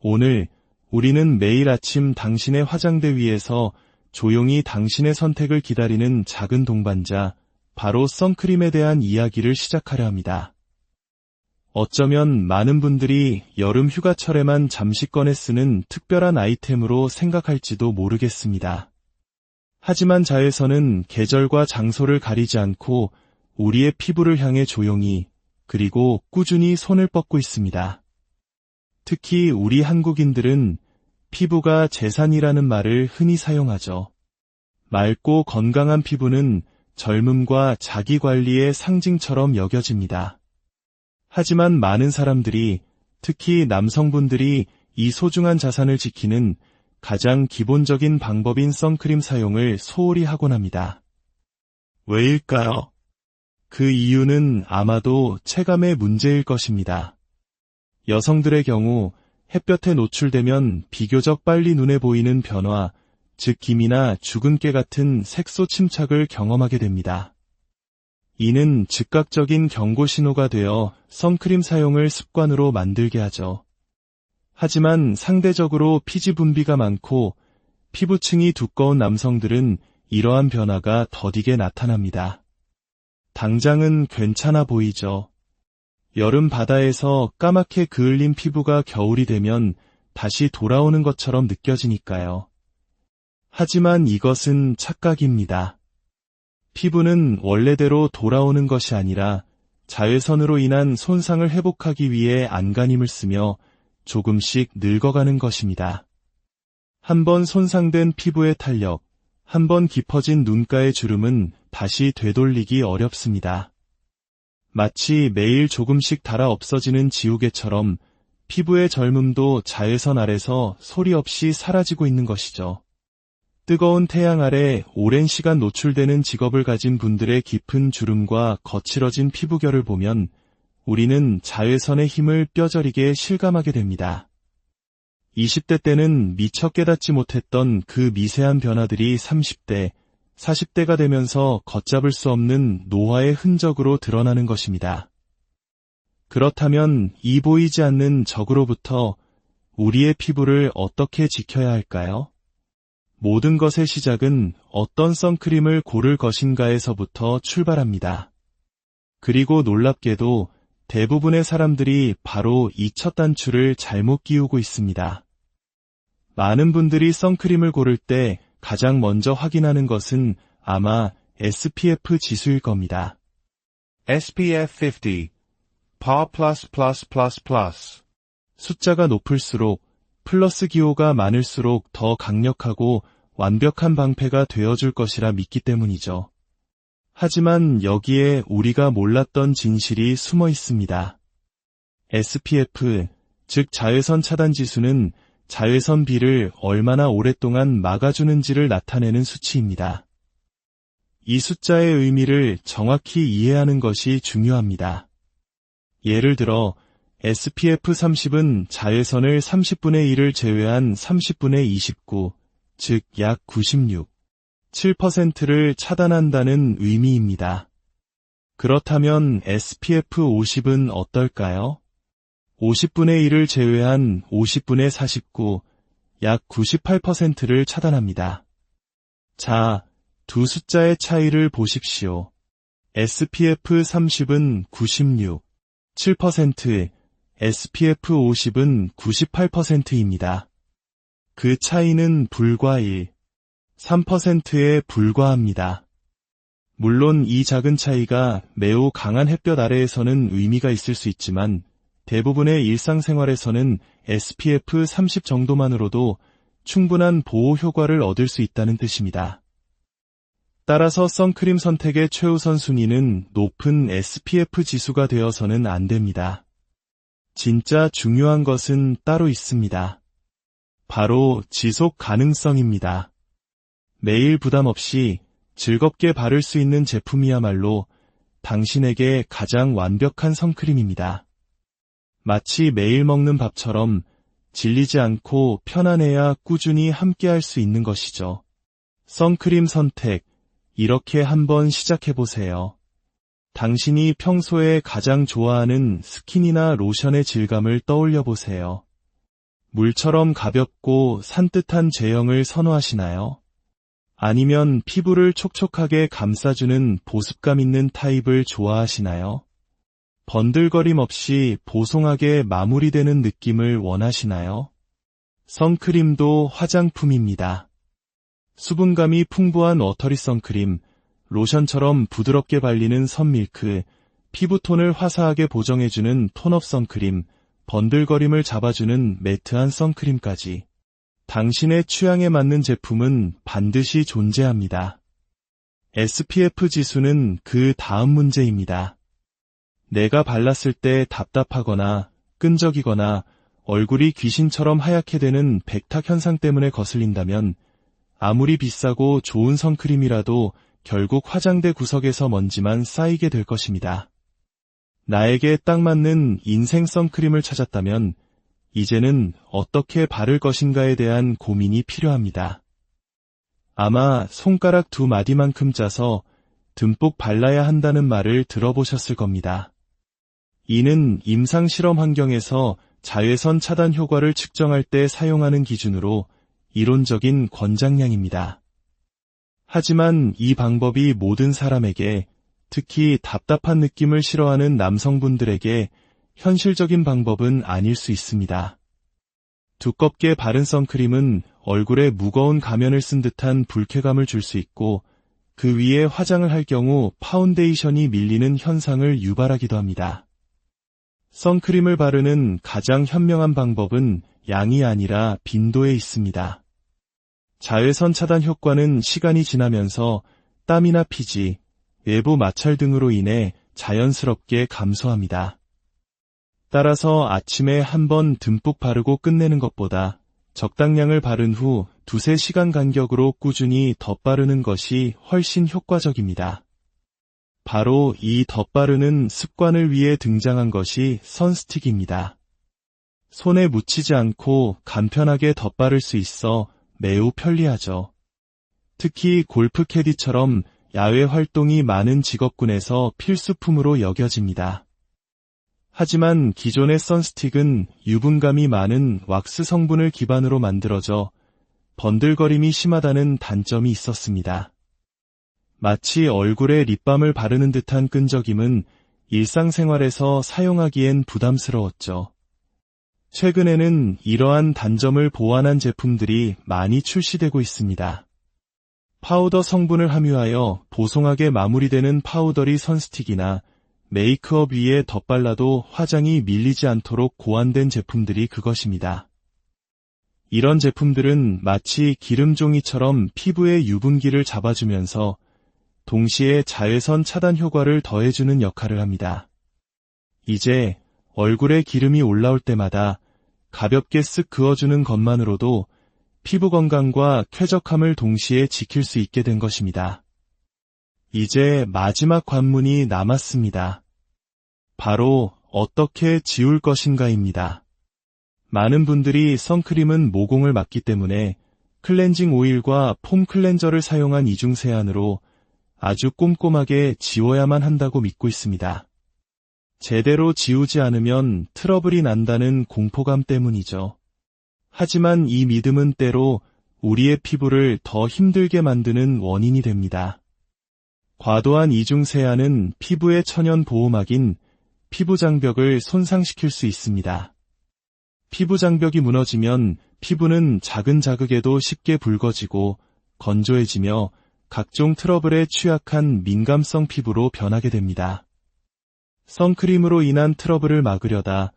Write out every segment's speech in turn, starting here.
오늘 우리는 매일 아침 당신의 화장대 위에서 조용히 당신의 선택을 기다리는 작은 동반자, 바로 선크림에 대한 이야기를 시작하려 합니다. 어쩌면 많은 분들이 여름 휴가철에만 잠시 꺼내 쓰는 특별한 아이템으로 생각할지도 모르겠습니다. 하지만 자외선은 계절과 장소를 가리지 않고 우리의 피부를 향해 조용히 그리고 꾸준히 손을 뻗고 있습니다. 특히 우리 한국인들은 피부가 재산이라는 말을 흔히 사용하죠. 맑고 건강한 피부는 젊음과 자기관리의 상징처럼 여겨집니다. 하지만 많은 사람들이, 특히 남성분들이 이 소중한 자산을 지키는 가장 기본적인 방법인 선크림 사용을 소홀히 하곤 합니다. 왜일까요? 그 이유는 아마도 체감의 문제일 것입니다. 여성들의 경우 햇볕에 노출되면 비교적 빨리 눈에 보이는 변화, 즉 기미나 주근깨 같은 색소 침착을 경험하게 됩니다. 이는 즉각적인 경고 신호가 되어 선크림 사용을 습관으로 만들게 하죠. 하지만 상대적으로 피지 분비가 많고 피부층이 두꺼운 남성들은 이러한 변화가 더디게 나타납니다. 당장은 괜찮아 보이죠. 여름 바다에서 까맣게 그을린 피부가 겨울이 되면 다시 돌아오는 것처럼 느껴지니까요. 하지만 이것은 착각입니다. 피부는 원래대로 돌아오는 것이 아니라 자외선으로 인한 손상을 회복하기 위해 안간힘을 쓰며 조금씩 늙어가는 것입니다. 한번 손상된 피부의 탄력, 한번 깊어진 눈가의 주름은 다시 되돌리기 어렵습니다. 마치 매일 조금씩 닳아 없어지는 지우개처럼 피부의 젊음도 자외선 아래서 소리 없이 사라지고 있는 것이죠. 뜨거운 태양 아래 오랜 시간 노출되는 직업을 가진 분들의 깊은 주름과 거칠어진 피부결을 보면 우리는 자외선의 힘을 뼈저리게 실감하게 됩니다. 20대 때는 미처 깨닫지 못했던 그 미세한 변화들이 30대, 40대가 되면서 걷잡을 수 없는 노화의 흔적으로 드러나는 것입니다. 그렇다면 이 보이지 않는 적으로부터 우리의 피부를 어떻게 지켜야 할까요? 모든 것의 시작은 어떤 선크림을 고를 것인가에서부터 출발합니다. 그리고 놀랍게도 대부분의 사람들이 바로 이 첫 단추를 잘못 끼우고 있습니다. 많은 분들이 선크림을 고를 때 가장 먼저 확인하는 것은 아마 SPF 지수일 겁니다. SPF 50, PA++++. 숫자가 높을수록 플러스 기호가 많을수록 더 강력하고 완벽한 방패가 되어줄 것이라 믿기 때문이죠. 하지만 여기에 우리가 몰랐던 진실이 숨어 있습니다. SPF, 즉 자외선 차단 지수는 자외선 B를 얼마나 오랫동안 막아주는지를 나타내는 수치입니다. 이 숫자의 의미를 정확히 이해하는 것이 중요합니다. 예를 들어 SPF 30은 자외선을 30분의 1을 제외한 30분의 29, 즉 약 96, 7%를 차단한다는 의미입니다. 그렇다면 SPF 50은 어떨까요? 50분의 1을 제외한 50분의 49, 약 98%를 차단합니다. 자, 두 숫자의 차이를 보십시오. SPF 30은 96, 7%, SPF 50은 98%입니다. 그 차이는 불과 1, 3%에 불과합니다. 물론 이 작은 차이가 매우 강한 햇볕 아래에서는 의미가 있을 수 있지만 대부분의 일상생활에서는 SPF 30 정도만으로도 충분한 보호 효과를 얻을 수 있다는 뜻입니다. 따라서 선크림 선택의 최우선 순위는 높은 SPF 지수가 되어서는 안 됩니다. 진짜 중요한 것은 따로 있습니다. 바로 지속 가능성입니다. 매일 부담 없이 즐겁게 바를 수 있는 제품이야말로 당신에게 가장 완벽한 선크림입니다. 마치 매일 먹는 밥처럼 질리지 않고 편안해야 꾸준히 함께할 수 있는 것이죠. 선크림 선택, 이렇게 한번 시작해보세요. 당신이 평소에 가장 좋아하는 스킨이나 로션의 질감을 떠올려보세요. 물처럼 가볍고 산뜻한 제형을 선호하시나요? 아니면 피부를 촉촉하게 감싸주는 보습감 있는 타입을 좋아하시나요? 번들거림 없이 보송하게 마무리되는 느낌을 원하시나요? 선크림도 화장품입니다. 수분감이 풍부한 워터리 선크림, 로션처럼 부드럽게 발리는 선밀크, 피부톤을 화사하게 보정해주는 톤업 선크림, 번들거림을 잡아주는 매트한 선크림까지. 당신의 취향에 맞는 제품은 반드시 존재합니다. SPF 지수는 그 다음 문제입니다. 내가 발랐을 때 답답하거나 끈적이거나 얼굴이 귀신처럼 하얗게 되는 백탁 현상 때문에 거슬린다면 아무리 비싸고 좋은 선크림이라도 결국 화장대 구석에서 먼지만 쌓이게 될 것입니다. 나에게 딱 맞는 인생 선크림을 찾았다면 이제는 어떻게 바를 것인가에 대한 고민이 필요합니다. 아마 손가락 2마디만큼 짜서 듬뿍 발라야 한다는 말을 들어보셨을 겁니다. 이는 임상실험 환경에서 자외선 차단 효과를 측정할 때 사용하는 기준으로 이론적인 권장량입니다. 하지만 이 방법이 모든 사람에게, 특히 답답한 느낌을 싫어하는 남성분들에게 현실적인 방법은 아닐 수 있습니다. 두껍게 바른 선크림은 얼굴에 무거운 가면을 쓴 듯한 불쾌감을 줄 수 있고 그 위에 화장을 할 경우 파운데이션이 밀리는 현상을 유발하기도 합니다. 선크림을 바르는 가장 현명한 방법은 양이 아니라 빈도에 있습니다. 자외선 차단 효과는 시간이 지나면서 땀이나 피지, 외부 마찰 등으로 인해 자연스럽게 감소합니다. 따라서 아침에 한번 듬뿍 바르고 끝내는 것보다 적당량을 바른 후 2-3시간 간격으로 꾸준히 덧바르는 것이 훨씬 효과적입니다. 바로 이 덧바르는 습관을 위해 등장한 것이 선스틱입니다. 손에 묻히지 않고 간편하게 덧바를 수 있어 매우 편리하죠. 특히 골프 캐디처럼 야외 활동이 많은 직업군에서 필수품으로 여겨집니다. 하지만 기존의 선스틱은 유분감이 많은 왁스 성분을 기반으로 만들어져 번들거림이 심하다는 단점이 있었습니다. 마치 얼굴에 립밤을 바르는 듯한 끈적임은 일상생활에서 사용하기엔 부담스러웠죠. 최근에는 이러한 단점을 보완한 제품들이 많이 출시되고 있습니다. 파우더 성분을 함유하여 보송하게 마무리되는 파우더리 선스틱이나 메이크업 위에 덧발라도 화장이 밀리지 않도록 고안된 제품들이 그것입니다. 이런 제품들은 마치 기름종이처럼 피부의 유분기를 잡아주면서 동시에 자외선 차단 효과를 더해주는 역할을 합니다. 이제 얼굴에 기름이 올라올 때마다 가볍게 쓱 그어주는 것만으로도 피부 건강과 쾌적함을 동시에 지킬 수 있게 된 것입니다. 이제 마지막 관문이 남았습니다. 바로 어떻게 지울 것인가입니다. 많은 분들이 선크림은 모공을 막기 때문에 클렌징 오일과 폼 클렌저를 사용한 이중 세안으로 아주 꼼꼼하게 지워야만 한다고 믿고 있습니다. 제대로 지우지 않으면 트러블이 난다는 공포감 때문이죠. 하지만 이 믿음은 때로 우리의 피부를 더 힘들게 만드는 원인이 됩니다. 과도한 이중 세안은 피부의 천연 보호막인 피부 장벽을 손상시킬 수 있습니다. 피부 장벽이 무너지면 피부는 작은 자극에도 쉽게 붉어지고 건조해지며 각종 트러블에 취약한 민감성 피부로 변하게 됩니다. 선크림으로 인한 트러블을 막으려다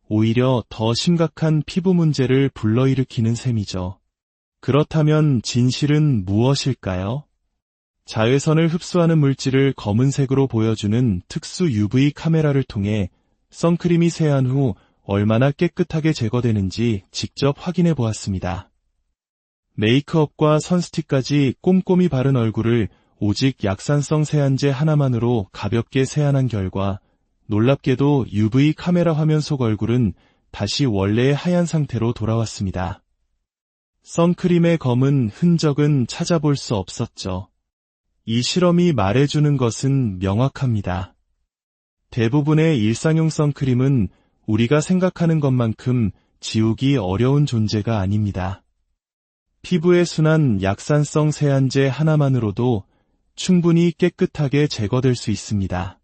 오히려 더 심각한 피부 문제를 불러일으키는 셈이죠. 그렇다면 진실은 무엇일까요? 자외선을 흡수하는 물질을 검은색으로 보여주는 특수 UV 카메라를 통해 선크림이 세안 후 얼마나 깨끗하게 제거되는지 직접 확인해 보았습니다. 메이크업과 선스틱까지 꼼꼼히 바른 얼굴을 오직 약산성 세안제 하나만으로 가볍게 세안한 결과 놀랍게도 UV 카메라 화면 속 얼굴은 다시 원래의 하얀 상태로 돌아왔습니다. 선크림의 검은 흔적은 찾아볼 수 없었죠. 이 실험이 말해주는 것은 명확합니다. 대부분의 일상용 선크림은 우리가 생각하는 것만큼 지우기 어려운 존재가 아닙니다. 피부에 순한 약산성 세안제 하나만으로도 충분히 깨끗하게 제거될 수 있습니다.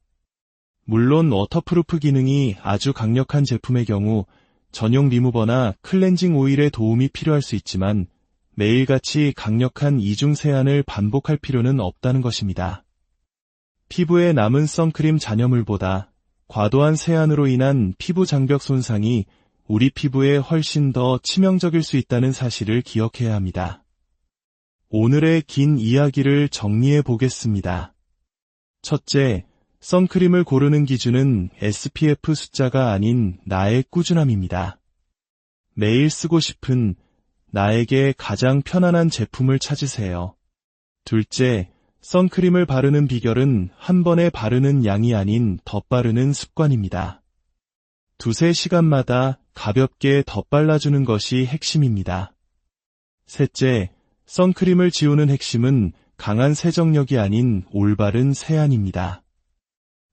물론 워터프루프 기능이 아주 강력한 제품의 경우 전용 리무버나 클렌징 오일의 도움이 필요할 수 있지만 매일같이 강력한 이중 세안을 반복할 필요는 없다는 것입니다. 피부에 남은 선크림 잔여물보다 과도한 세안으로 인한 피부 장벽 손상이 우리 피부에 훨씬 더 치명적일 수 있다는 사실을 기억해야 합니다. 오늘의 긴 이야기를 정리해 보겠습니다. 첫째, 선크림을 고르는 기준은 SPF 숫자가 아닌 나의 꾸준함입니다. 매일 쓰고 싶은 나에게 가장 편안한 제품을 찾으세요. 둘째, 선크림을 바르는 비결은 한 번에 바르는 양이 아닌 덧바르는 습관입니다. 두세 시간마다 가볍게 덧발라주는 것이 핵심입니다. 셋째, 선크림을 지우는 핵심은 강한 세정력이 아닌 올바른 세안입니다.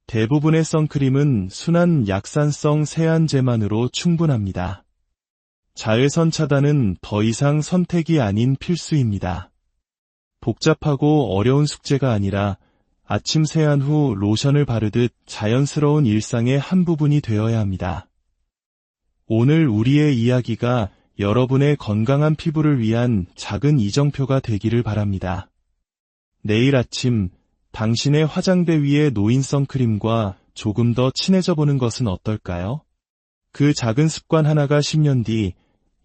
대부분의 선크림은 순한 약산성 세안제만으로 충분합니다. 자외선 차단은 더 이상 선택이 아닌 필수입니다. 복잡하고 어려운 숙제가 아니라 아침 세안 후 로션을 바르듯 자연스러운 일상의 한 부분이 되어야 합니다. 오늘 우리의 이야기가 여러분의 건강한 피부를 위한 작은 이정표가 되기를 바랍니다. 내일 아침 당신의 화장대 위에 놓인 선크림과 조금 더 친해져 보는 것은 어떨까요? 그 작은 습관 하나가 10년 뒤,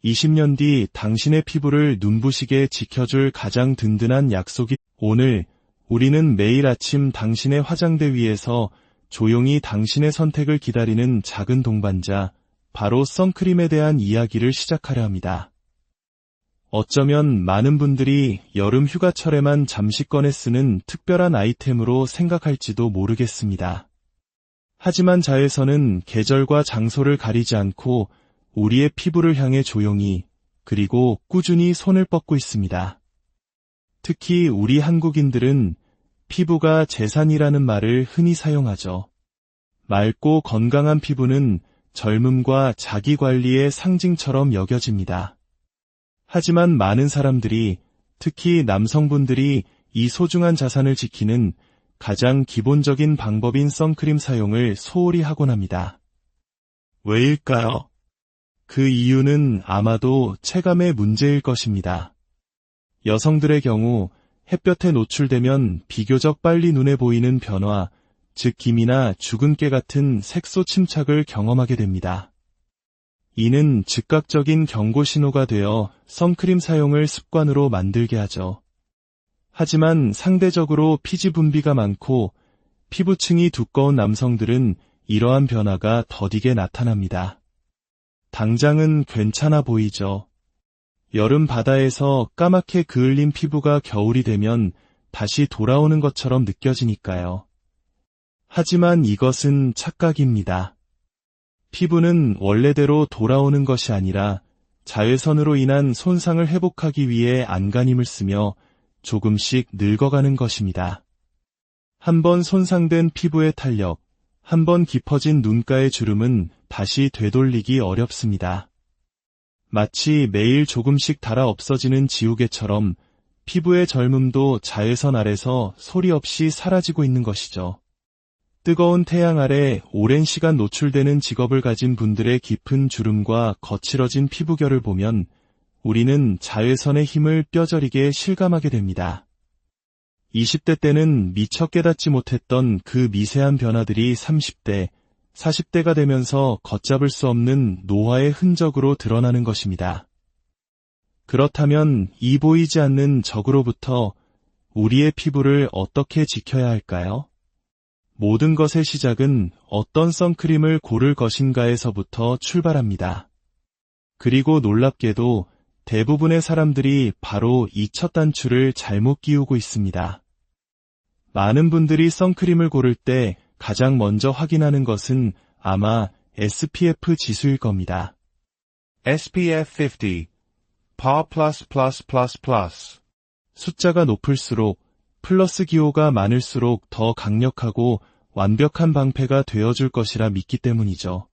20년 뒤 당신의 피부를 눈부시게 지켜줄 가장 든든한 약속이. 오늘 우리는 매일 아침 당신의 화장대 위에서 조용히 당신의 선택을 기다리는 작은 동반자, 바로 선크림에 대한 이야기를 시작하려 합니다. 어쩌면 많은 분들이 여름 휴가철에만 잠시 꺼내 쓰는 특별한 아이템으로 생각할지도 모르겠습니다. 하지만 자외선은 계절과 장소를 가리지 않고 우리의 피부를 향해 조용히 그리고 꾸준히 손을 뻗고 있습니다. 특히 우리 한국인들은 피부가 재산이라는 말을 흔히 사용하죠. 맑고 건강한 피부는 젊음과 자기관리의 상징처럼 여겨집니다. 하지만 많은 사람들이, 특히 남성분들이 이 소중한 자산을 지키는 가장 기본적인 방법인 선크림 사용을 소홀히 하곤 합니다. 왜일까요? 그 이유는 아마도 체감의 문제일 것입니다. 여성들의 경우 햇볕에 노출되면 비교적 빨리 눈에 보이는 변화, 즉 기미나 주근깨 같은 색소 침착을 경험하게 됩니다. 이는 즉각적인 경고 신호가 되어 선크림 사용을 습관으로 만들게 하죠. 하지만 상대적으로 피지 분비가 많고 피부층이 두꺼운 남성들은 이러한 변화가 더디게 나타납니다. 당장은 괜찮아 보이죠. 여름 바다에서 까맣게 그을린 피부가 겨울이 되면 다시 돌아오는 것처럼 느껴지니까요. 하지만 이것은 착각입니다. 피부는 원래대로 돌아오는 것이 아니라 자외선으로 인한 손상을 회복하기 위해 안간힘을 쓰며 조금씩 늙어가는 것입니다. 한번 손상된 피부의 탄력, 한번 깊어진 눈가의 주름은 다시 되돌리기 어렵습니다. 마치 매일 조금씩 닳아 없어지는 지우개처럼 피부의 젊음도 자외선 아래서 소리 없이 사라지고 있는 것이죠. 뜨거운 태양 아래 오랜 시간 노출되는 직업을 가진 분들의 깊은 주름과 거칠어진 피부결을 보면 우리는 자외선의 힘을 뼈저리게 실감하게 됩니다. 20대 때는 미처 깨닫지 못했던 그 미세한 변화들이 30대, 40대가 되면서 걷잡을 수 없는 노화의 흔적으로 드러나는 것입니다. 그렇다면 이 보이지 않는 적으로부터 우리의 피부를 어떻게 지켜야 할까요? 모든 것의 시작은 어떤 선크림을 고를 것인가에서부터 출발합니다. 그리고 놀랍게도 대부분의 사람들이 바로 이 첫 단추를 잘못 끼우고 있습니다. 많은 분들이 선크림을 고를 때 가장 먼저 확인하는 것은 아마 SPF 지수일 겁니다. SPF 50. PA++++. 숫자가 높을수록 플러스 기호가 많을수록 더 강력하고 완벽한 방패가 되어줄 것이라 믿기 때문이죠.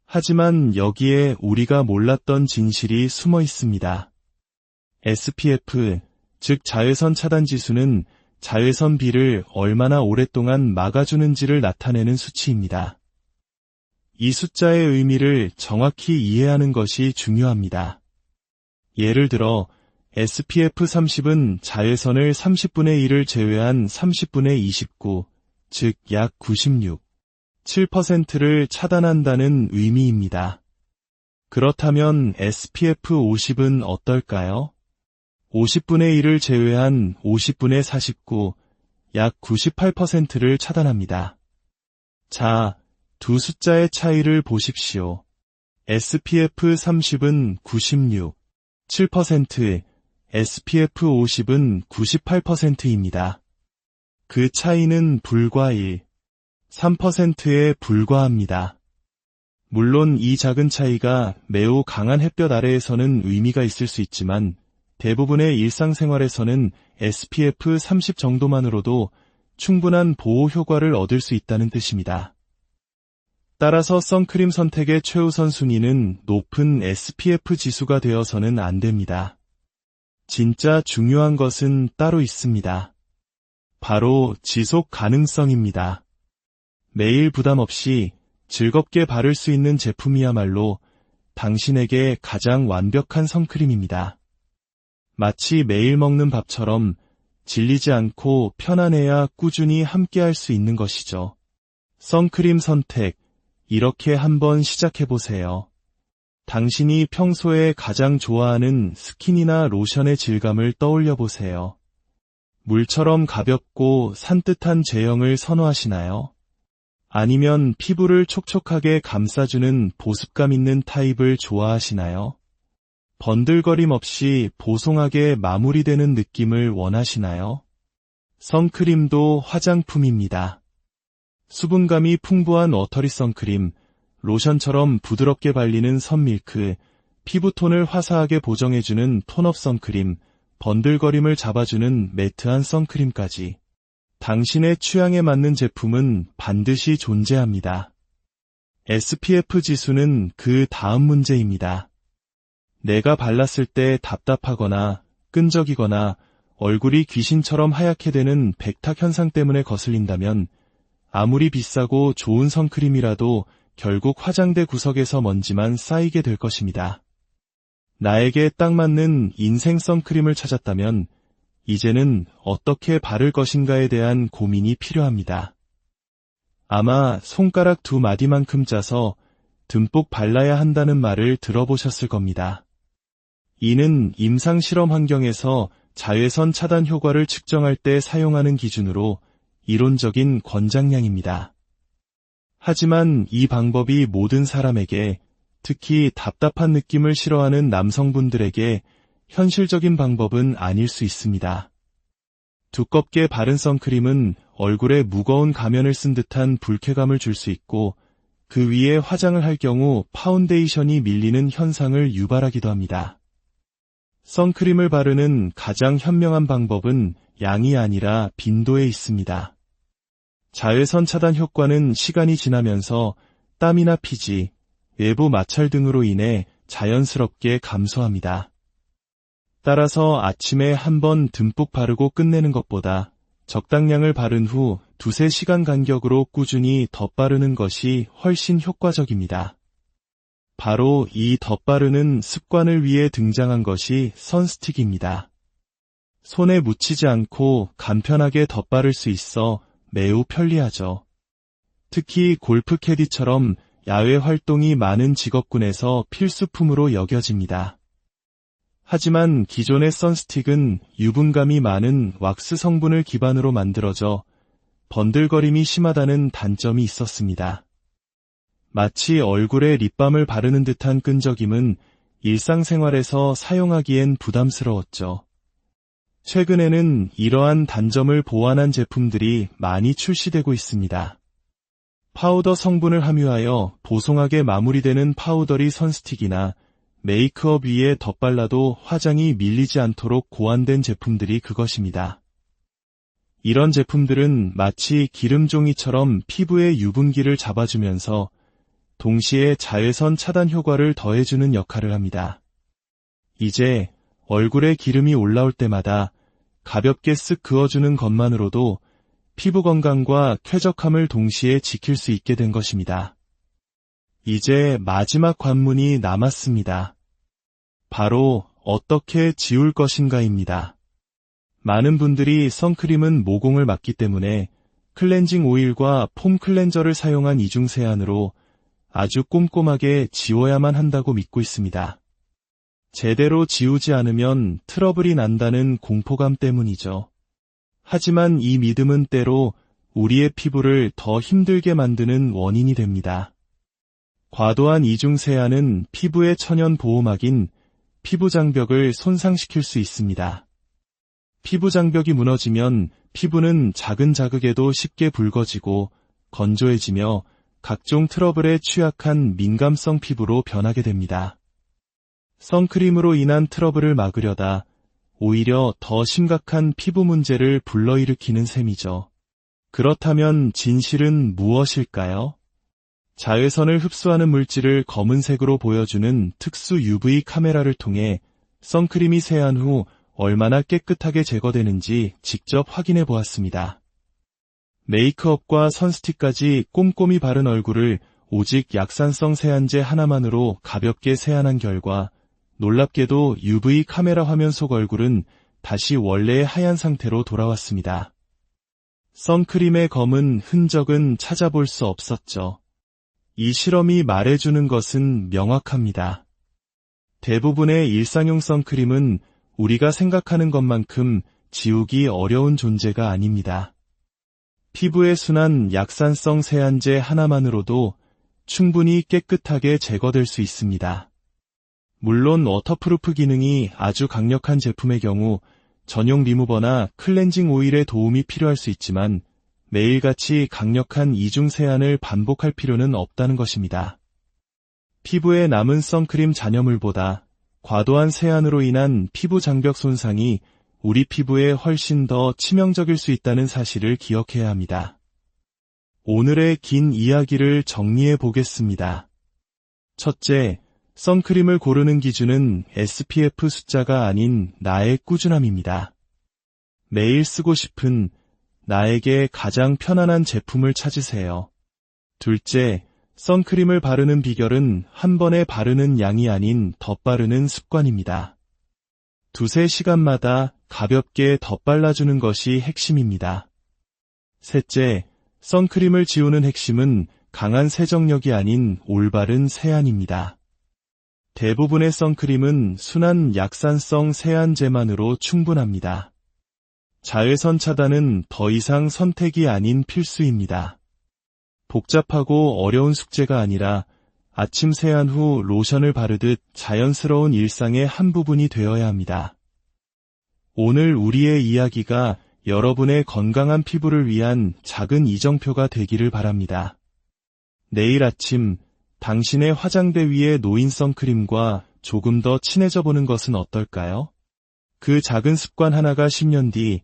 하지만 여기에 우리가 몰랐던 진실이 숨어 있습니다. SPF, 즉 자외선 차단 지수는 자외선 B를 얼마나 오랫동안 막아주는지를 나타내는 수치입니다. 이 숫자의 의미를 정확히 이해하는 것이 중요합니다. 예를 들어 SPF 30은 자외선을 30분의 1을 제외한 30분의 29, 즉 약 96, 7%를 차단한다는 의미입니다. 그렇다면 SPF 50은 어떨까요? 50분의 1을 제외한 50분의 49, 약 98%를 차단합니다. 자, 두 숫자의 차이를 보십시오. SPF 30은 96, 7%, SPF 50은 98%입니다. 그 차이는 불과 1, 3%에 불과합니다. 물론 이 작은 차이가 매우 강한 햇볕 아래에서는 의미가 있을 수 있지만 대부분의 일상생활에서는 SPF 30 정도만으로도 충분한 보호 효과를 얻을 수 있다는 뜻입니다. 따라서 선크림 선택의 최우선 순위는 높은 SPF 지수가 되어서는 안 됩니다. 진짜 중요한 것은 따로 있습니다. 바로 지속 가능성입니다. 매일 부담 없이 즐겁게 바를 수 있는 제품이야말로 당신에게 가장 완벽한 선크림입니다. 마치 매일 먹는 밥처럼 질리지 않고 편안해야 꾸준히 함께할 수 있는 것이죠. 선크림 선택, 이렇게 한번 시작해보세요. 당신이 평소에 가장 좋아하는 스킨이나 로션의 질감을 떠올려보세요. 물처럼 가볍고 산뜻한 제형을 선호하시나요? 아니면 피부를 촉촉하게 감싸주는 보습감 있는 타입을 좋아하시나요? 번들거림 없이 보송하게 마무리되는 느낌을 원하시나요? 선크림도 화장품입니다. 수분감이 풍부한 워터리 선크림, 로션처럼 부드럽게 발리는 선밀크, 피부톤을 화사하게 보정해주는 톤업 선크림, 번들거림을 잡아주는 매트한 선크림까지. 당신의 취향에 맞는 제품은 반드시 존재합니다. SPF 지수는 그 다음 문제입니다. 내가 발랐을 때 답답하거나 끈적이거나 얼굴이 귀신처럼 하얗게 되는 백탁 현상 때문에 거슬린다면 아무리 비싸고 좋은 선크림이라도 결국 화장대 구석에서 먼지만 쌓이게 될 것입니다. 나에게 딱 맞는 인생 선크림을 찾았다면 이제는 어떻게 바를 것인가에 대한 고민이 필요합니다. 아마 손가락 두 마디만큼 짜서 듬뿍 발라야 한다는 말을 들어보셨을 겁니다. 이는 임상실험 환경에서 자외선 차단 효과를 측정할 때 사용하는 기준으로 이론적인 권장량입니다. 하지만 이 방법이 모든 사람에게, 특히 답답한 느낌을 싫어하는 남성분들에게 현실적인 방법은 아닐 수 있습니다. 두껍게 바른 선크림은 얼굴에 무거운 가면을 쓴 듯한 불쾌감을 줄 수 있고 그 위에 화장을 할 경우 파운데이션이 밀리는 현상을 유발하기도 합니다. 선크림을 바르는 가장 현명한 방법은 양이 아니라 빈도에 있습니다. 자외선 차단 효과는 시간이 지나면서 땀이나 피지, 외부 마찰 등으로 인해 자연스럽게 감소합니다. 따라서 아침에 한번 듬뿍 바르고 끝내는 것보다 적당량을 바른 후 2-3시간 간격으로 꾸준히 덧바르는 것이 훨씬 효과적입니다. 바로 이 덧바르는 습관을 위해 등장한 것이 선스틱입니다. 손에 묻히지 않고 간편하게 덧바를 수 있어 매우 편리하죠. 특히 골프 캐디처럼 야외 활동이 많은 직업군에서 필수품으로 여겨집니다. 하지만 기존의 선스틱은 유분감이 많은 왁스 성분을 기반으로 만들어져 번들거림이 심하다는 단점이 있었습니다. 마치 얼굴에 립밤을 바르는 듯한 끈적임은 일상생활에서 사용하기엔 부담스러웠죠. 최근에는 이러한 단점을 보완한 제품들이 많이 출시되고 있습니다. 파우더 성분을 함유하여 보송하게 마무리되는 파우더리 선스틱이나 메이크업 위에 덧발라도 화장이 밀리지 않도록 고안된 제품들이 그것입니다. 이런 제품들은 마치 기름종이처럼 피부의 유분기를 잡아주면서 동시에 자외선 차단 효과를 더해주는 역할을 합니다. 이제 얼굴에 기름이 올라올 때마다 가볍게 쓱 그어주는 것만으로도 피부 건강과 쾌적함을 동시에 지킬 수 있게 된 것입니다. 이제 마지막 관문이 남았습니다. 바로 어떻게 지울 것인가입니다. 많은 분들이 선크림은 모공을 막기 때문에 클렌징 오일과 폼 클렌저를 사용한 이중 세안으로 아주 꼼꼼하게 지워야만 한다고 믿고 있습니다. 제대로 지우지 않으면 트러블이 난다는 공포감 때문이죠. 하지만 이 믿음은 때로 우리의 피부를 더 힘들게 만드는 원인이 됩니다. 과도한 이중 세안은 피부의 천연 보호막인 피부 장벽을 손상시킬 수 있습니다. 피부 장벽이 무너지면 피부는 작은 자극에도 쉽게 붉어지고 건조해지며 각종 트러블에 취약한 민감성 피부로 변하게 됩니다. 선크림으로 인한 트러블을 막으려다 오히려 더 심각한 피부 문제를 불러일으키는 셈이죠. 그렇다면 진실은 무엇일까요? 자외선을 흡수하는 물질을 검은색으로 보여주는 특수 UV 카메라를 통해 선크림이 세안 후 얼마나 깨끗하게 제거되는지 직접 확인해 보았습니다. 메이크업과 선스틱까지 꼼꼼히 바른 얼굴을 오직 약산성 세안제 하나만으로 가볍게 세안한 결과 놀랍게도 UV 카메라 화면 속 얼굴은 다시 원래의 하얀 상태로 돌아왔습니다. 선크림의 검은 흔적은 찾아볼 수 없었죠. 이 실험이 말해주는 것은 명확합니다. 대부분의 일상용 선크림은 우리가 생각하는 것만큼 지우기 어려운 존재가 아닙니다. 피부에 순한 약산성 세안제 하나만으로도 충분히 깨끗하게 제거될 수 있습니다. 물론 워터프루프 기능이 아주 강력한 제품의 경우 전용 리무버나 클렌징 오일의 도움이 필요할 수 있지만 매일같이 강력한 이중 세안을 반복할 필요는 없다는 것입니다. 피부에 남은 선크림 잔여물보다 과도한 세안으로 인한 피부 장벽 손상이 우리 피부에 훨씬 더 치명적일 수 있다는 사실을 기억해야 합니다. 오늘의 긴 이야기를 정리해 보겠습니다. 첫째, 선크림을 고르는 기준은 SPF 숫자가 아닌 나의 꾸준함입니다. 매일 쓰고 싶은 나에게 가장 편안한 제품을 찾으세요. 둘째, 선크림을 바르는 비결은 한 번에 바르는 양이 아닌 덧바르는 습관입니다. 두세 시간마다 가볍게 덧발라주는 것이 핵심입니다. 셋째, 선크림을 지우는 핵심은 강한 세정력이 아닌 올바른 세안입니다. 대부분의 선크림은 순한 약산성 세안제만으로 충분합니다. 자외선 차단은 더 이상 선택이 아닌 필수입니다. 복잡하고 어려운 숙제가 아니라 아침 세안 후 로션을 바르듯 자연스러운 일상의 한 부분이 되어야 합니다. 오늘 우리의 이야기가 여러분의 건강한 피부를 위한 작은 이정표가 되기를 바랍니다. 내일 아침 당신의 화장대 위에 놓인 선크림과 조금 더 친해져 보는 것은 어떨까요? 그 작은 습관 하나가 10년 뒤,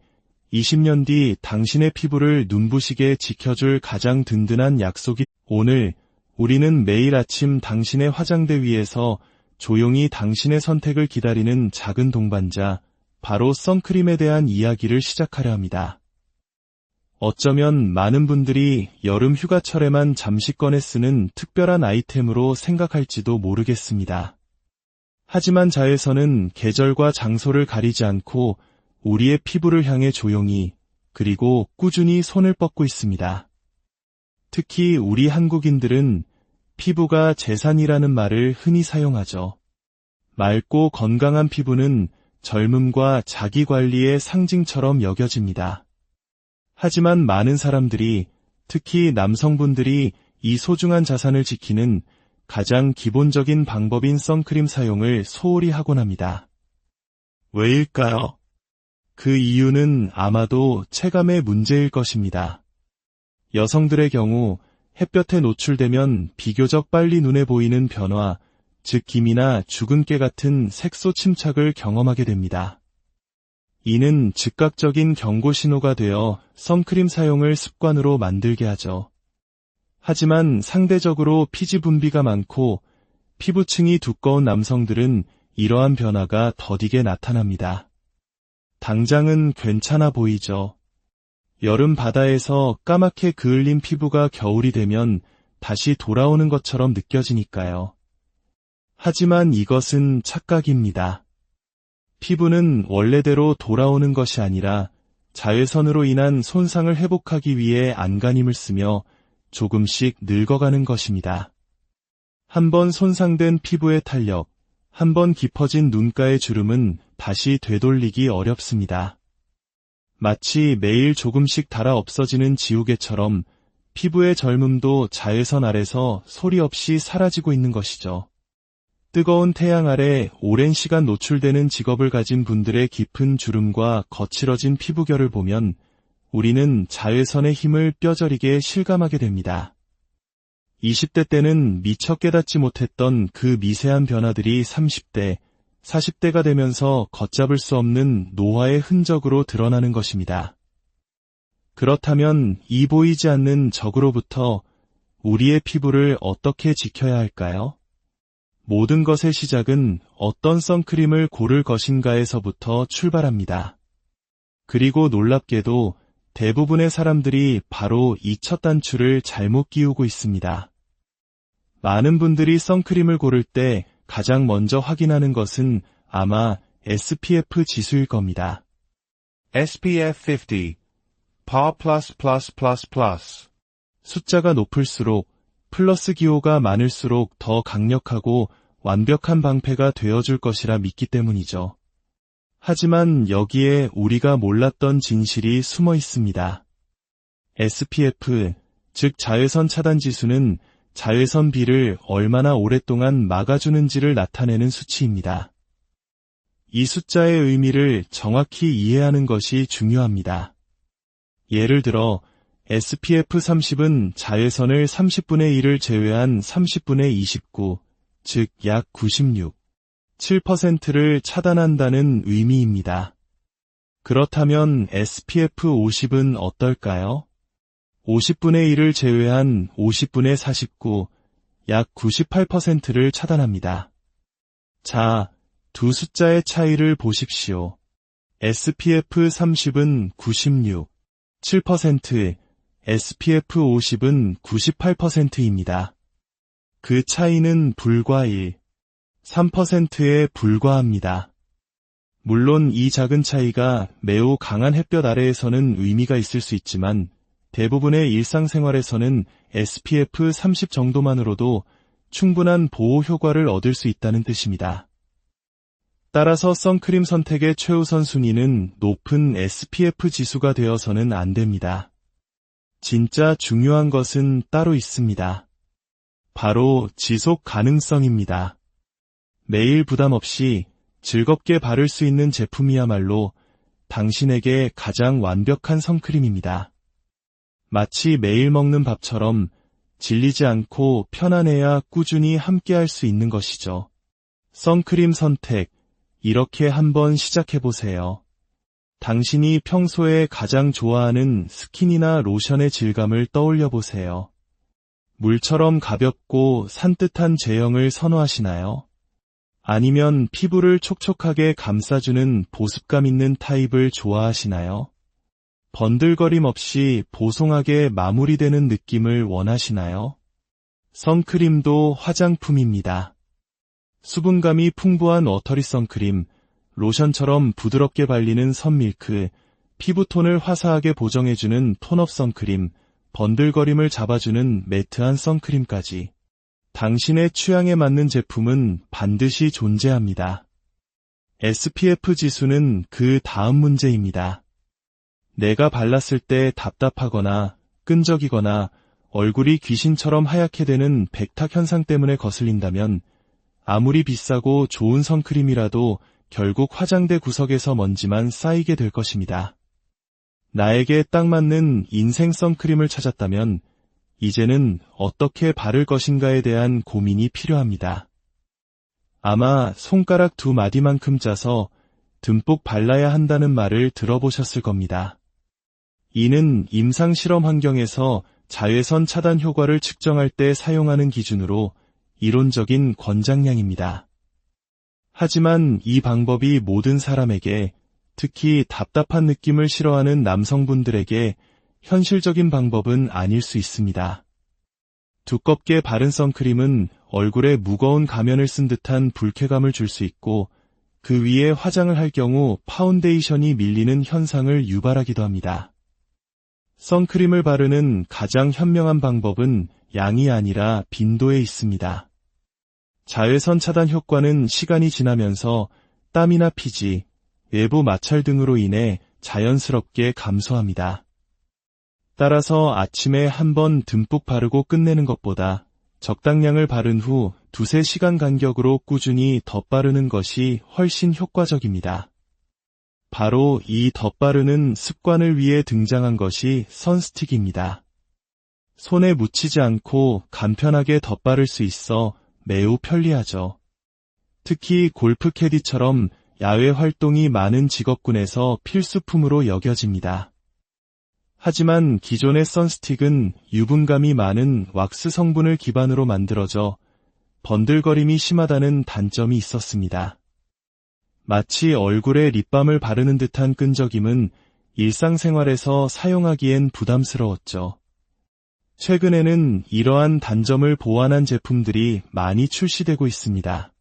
20년 뒤 당신의 피부를 눈부시게 지켜줄 가장 든든한 약속이. 오늘 우리는 매일 아침 당신의 화장대 위에서 조용히 당신의 선택을 기다리는 작은 동반자, 바로 선크림에 대한 이야기를 시작하려 합니다. 어쩌면 많은 분들이 여름 휴가철에만 잠시 꺼내 쓰는 특별한 아이템으로 생각할지도 모르겠습니다. 하지만 자외선은 계절과 장소를 가리지 않고 우리의 피부를 향해 조용히 그리고 꾸준히 손을 뻗고 있습니다. 특히 우리 한국인들은 피부가 재산이라는 말을 흔히 사용하죠. 맑고 건강한 피부는 젊음과 자기관리의 상징처럼 여겨집니다. 하지만 많은 사람들이, 특히 남성분들이 이 소중한 자산을 지키는 가장 기본적인 방법인 선크림 사용을 소홀히 하곤 합니다. 왜일까요? 그 이유는 아마도 체감의 문제일 것입니다. 여성들의 경우 햇볕에 노출되면 비교적 빨리 눈에 보이는 변화, 즉 기미나 주근깨 같은 색소 침착을 경험하게 됩니다. 이는 즉각적인 경고 신호가 되어 선크림 사용을 습관으로 만들게 하죠. 하지만 상대적으로 피지 분비가 많고 피부층이 두꺼운 남성들은 이러한 변화가 더디게 나타납니다. 당장은 괜찮아 보이죠. 여름 바다에서 까맣게 그을린 피부가 겨울이 되면 다시 돌아오는 것처럼 느껴지니까요. 하지만 이것은 착각입니다. 피부는 원래대로 돌아오는 것이 아니라 자외선으로 인한 손상을 회복하기 위해 안간힘을 쓰며 조금씩 늙어가는 것입니다. 한번 손상된 피부의 탄력, 한번 깊어진 눈가의 주름은 다시 되돌리기 어렵습니다. 마치 매일 조금씩 닳아 없어지는 지우개처럼 피부의 젊음도 자외선 아래서 소리 없이 사라지고 있는 것이죠. 뜨거운 태양 아래 오랜 시간 노출되는 직업을 가진 분들의 깊은 주름과 거칠어진 피부결을 보면 우리는 자외선의 힘을 뼈저리게 실감하게 됩니다. 20대 때는 미처 깨닫지 못했던 그 미세한 변화들이 30대, 40대가 되면서 걷잡을 수 없는 노화의 흔적으로 드러나는 것입니다. 그렇다면 이 보이지 않는 적으로부터 우리의 피부를 어떻게 지켜야 할까요? 모든 것의 시작은 어떤 선크림을 고를 것인가에서부터 출발합니다. 그리고 놀랍게도 대부분의 사람들이 바로 이 첫 단추를 잘못 끼우고 있습니다. 많은 분들이 선크림을 고를 때 가장 먼저 확인하는 것은 아마 SPF 지수일 겁니다. SPF 50. PA++++. 숫자가 높을수록 플러스 기호가 많을수록 더 강력하고 완벽한 방패가 되어줄 것이라 믿기 때문이죠. 하지만 여기에 우리가 몰랐던 진실이 숨어 있습니다. SPF, 즉 자외선 차단 지수는 자외선 B를 얼마나 오랫동안 막아주는지를 나타내는 수치입니다. 이 숫자의 의미를 정확히 이해하는 것이 중요합니다. 예를 들어 SPF 30은 자외선을 30분의 1을 제외한 30분의 29, 즉 약 96, 7%를 차단한다는 의미입니다. 그렇다면 SPF 50은 어떨까요? 50분의 1을 제외한 50분의 49, 약 98%를 차단합니다. 자, 두 숫자의 차이를 보십시오. SPF 30은 96, 7%, SPF 50은 98%입니다. 그 차이는 불과 1, 3%에 불과합니다. 물론 이 작은 차이가 매우 강한 햇볕 아래에서는 의미가 있을 수 있지만 대부분의 일상생활에서는 SPF 30 정도만으로도 충분한 보호 효과를 얻을 수 있다는 뜻입니다. 따라서 선크림 선택의 최우선 순위는 높은 SPF 지수가 되어서는 안 됩니다. 진짜 중요한 것은 따로 있습니다. 바로 지속 가능성입니다. 매일 부담 없이 즐겁게 바를 수 있는 제품이야말로 당신에게 가장 완벽한 선크림입니다. 마치 매일 먹는 밥처럼 질리지 않고 편안해야 꾸준히 함께할 수 있는 것이죠. 선크림 선택, 이렇게 한번 시작해보세요. 당신이 평소에 가장 좋아하는 스킨이나 로션의 질감을 떠올려보세요. 물처럼 가볍고 산뜻한 제형을 선호하시나요? 아니면 피부를 촉촉하게 감싸주는 보습감 있는 타입을 좋아하시나요? 번들거림 없이 보송하게 마무리되는 느낌을 원하시나요? 선크림도 화장품입니다. 수분감이 풍부한 워터리 선크림, 로션처럼 부드럽게 발리는 선밀크, 피부톤을 화사하게 보정해주는 톤업 선크림, 번들거림을 잡아주는 매트한 선크림까지. 당신의 취향에 맞는 제품은 반드시 존재합니다. SPF 지수는 그 다음 문제입니다. 내가 발랐을 때 답답하거나 끈적이거나 얼굴이 귀신처럼 하얗게 되는 백탁 현상 때문에 거슬린다면 아무리 비싸고 좋은 선크림이라도 결국 화장대 구석에서 먼지만 쌓이게 될 것입니다. 나에게 딱 맞는 인생 선크림을 찾았다면 이제는 어떻게 바를 것인가에 대한 고민이 필요합니다. 아마 손가락 두 마디만큼 짜서 듬뿍 발라야 한다는 말을 들어보셨을 겁니다. 이는 임상실험 환경에서 자외선 차단 효과를 측정할 때 사용하는 기준으로 이론적인 권장량입니다. 하지만 이 방법이 모든 사람에게, 특히 답답한 느낌을 싫어하는 남성분들에게 현실적인 방법은 아닐 수 있습니다. 두껍게 바른 선크림은 얼굴에 무거운 가면을 쓴 듯한 불쾌감을 줄 수 있고, 그 위에 화장을 할 경우 파운데이션이 밀리는 현상을 유발하기도 합니다. 선크림을 바르는 가장 현명한 방법은 양이 아니라 빈도에 있습니다. 자외선 차단 효과는 시간이 지나면서 땀이나 피지, 외부 마찰 등으로 인해 자연스럽게 감소합니다. 따라서 아침에 한번 듬뿍 바르고 끝내는 것보다 적당량을 바른 후 2-3시간 간격으로 꾸준히 덧바르는 것이 훨씬 효과적입니다. 바로 이 덧바르는 습관을 위해 등장한 것이 선스틱입니다. 손에 묻히지 않고 간편하게 덧바를 수 있어 매우 편리하죠. 특히 골프 캐디처럼 야외 활동이 많은 직업군에서 필수품으로 여겨집니다. 하지만 기존의 선스틱은 유분감이 많은 왁스 성분을 기반으로 만들어져 번들거림이 심하다는 단점이 있었습니다. 마치 얼굴에 립밤을 바르는 듯한 끈적임은 일상생활에서 사용하기엔 부담스러웠죠. 최근에는 이러한 단점을 보완한 제품들이 많이 출시되고 있습니다.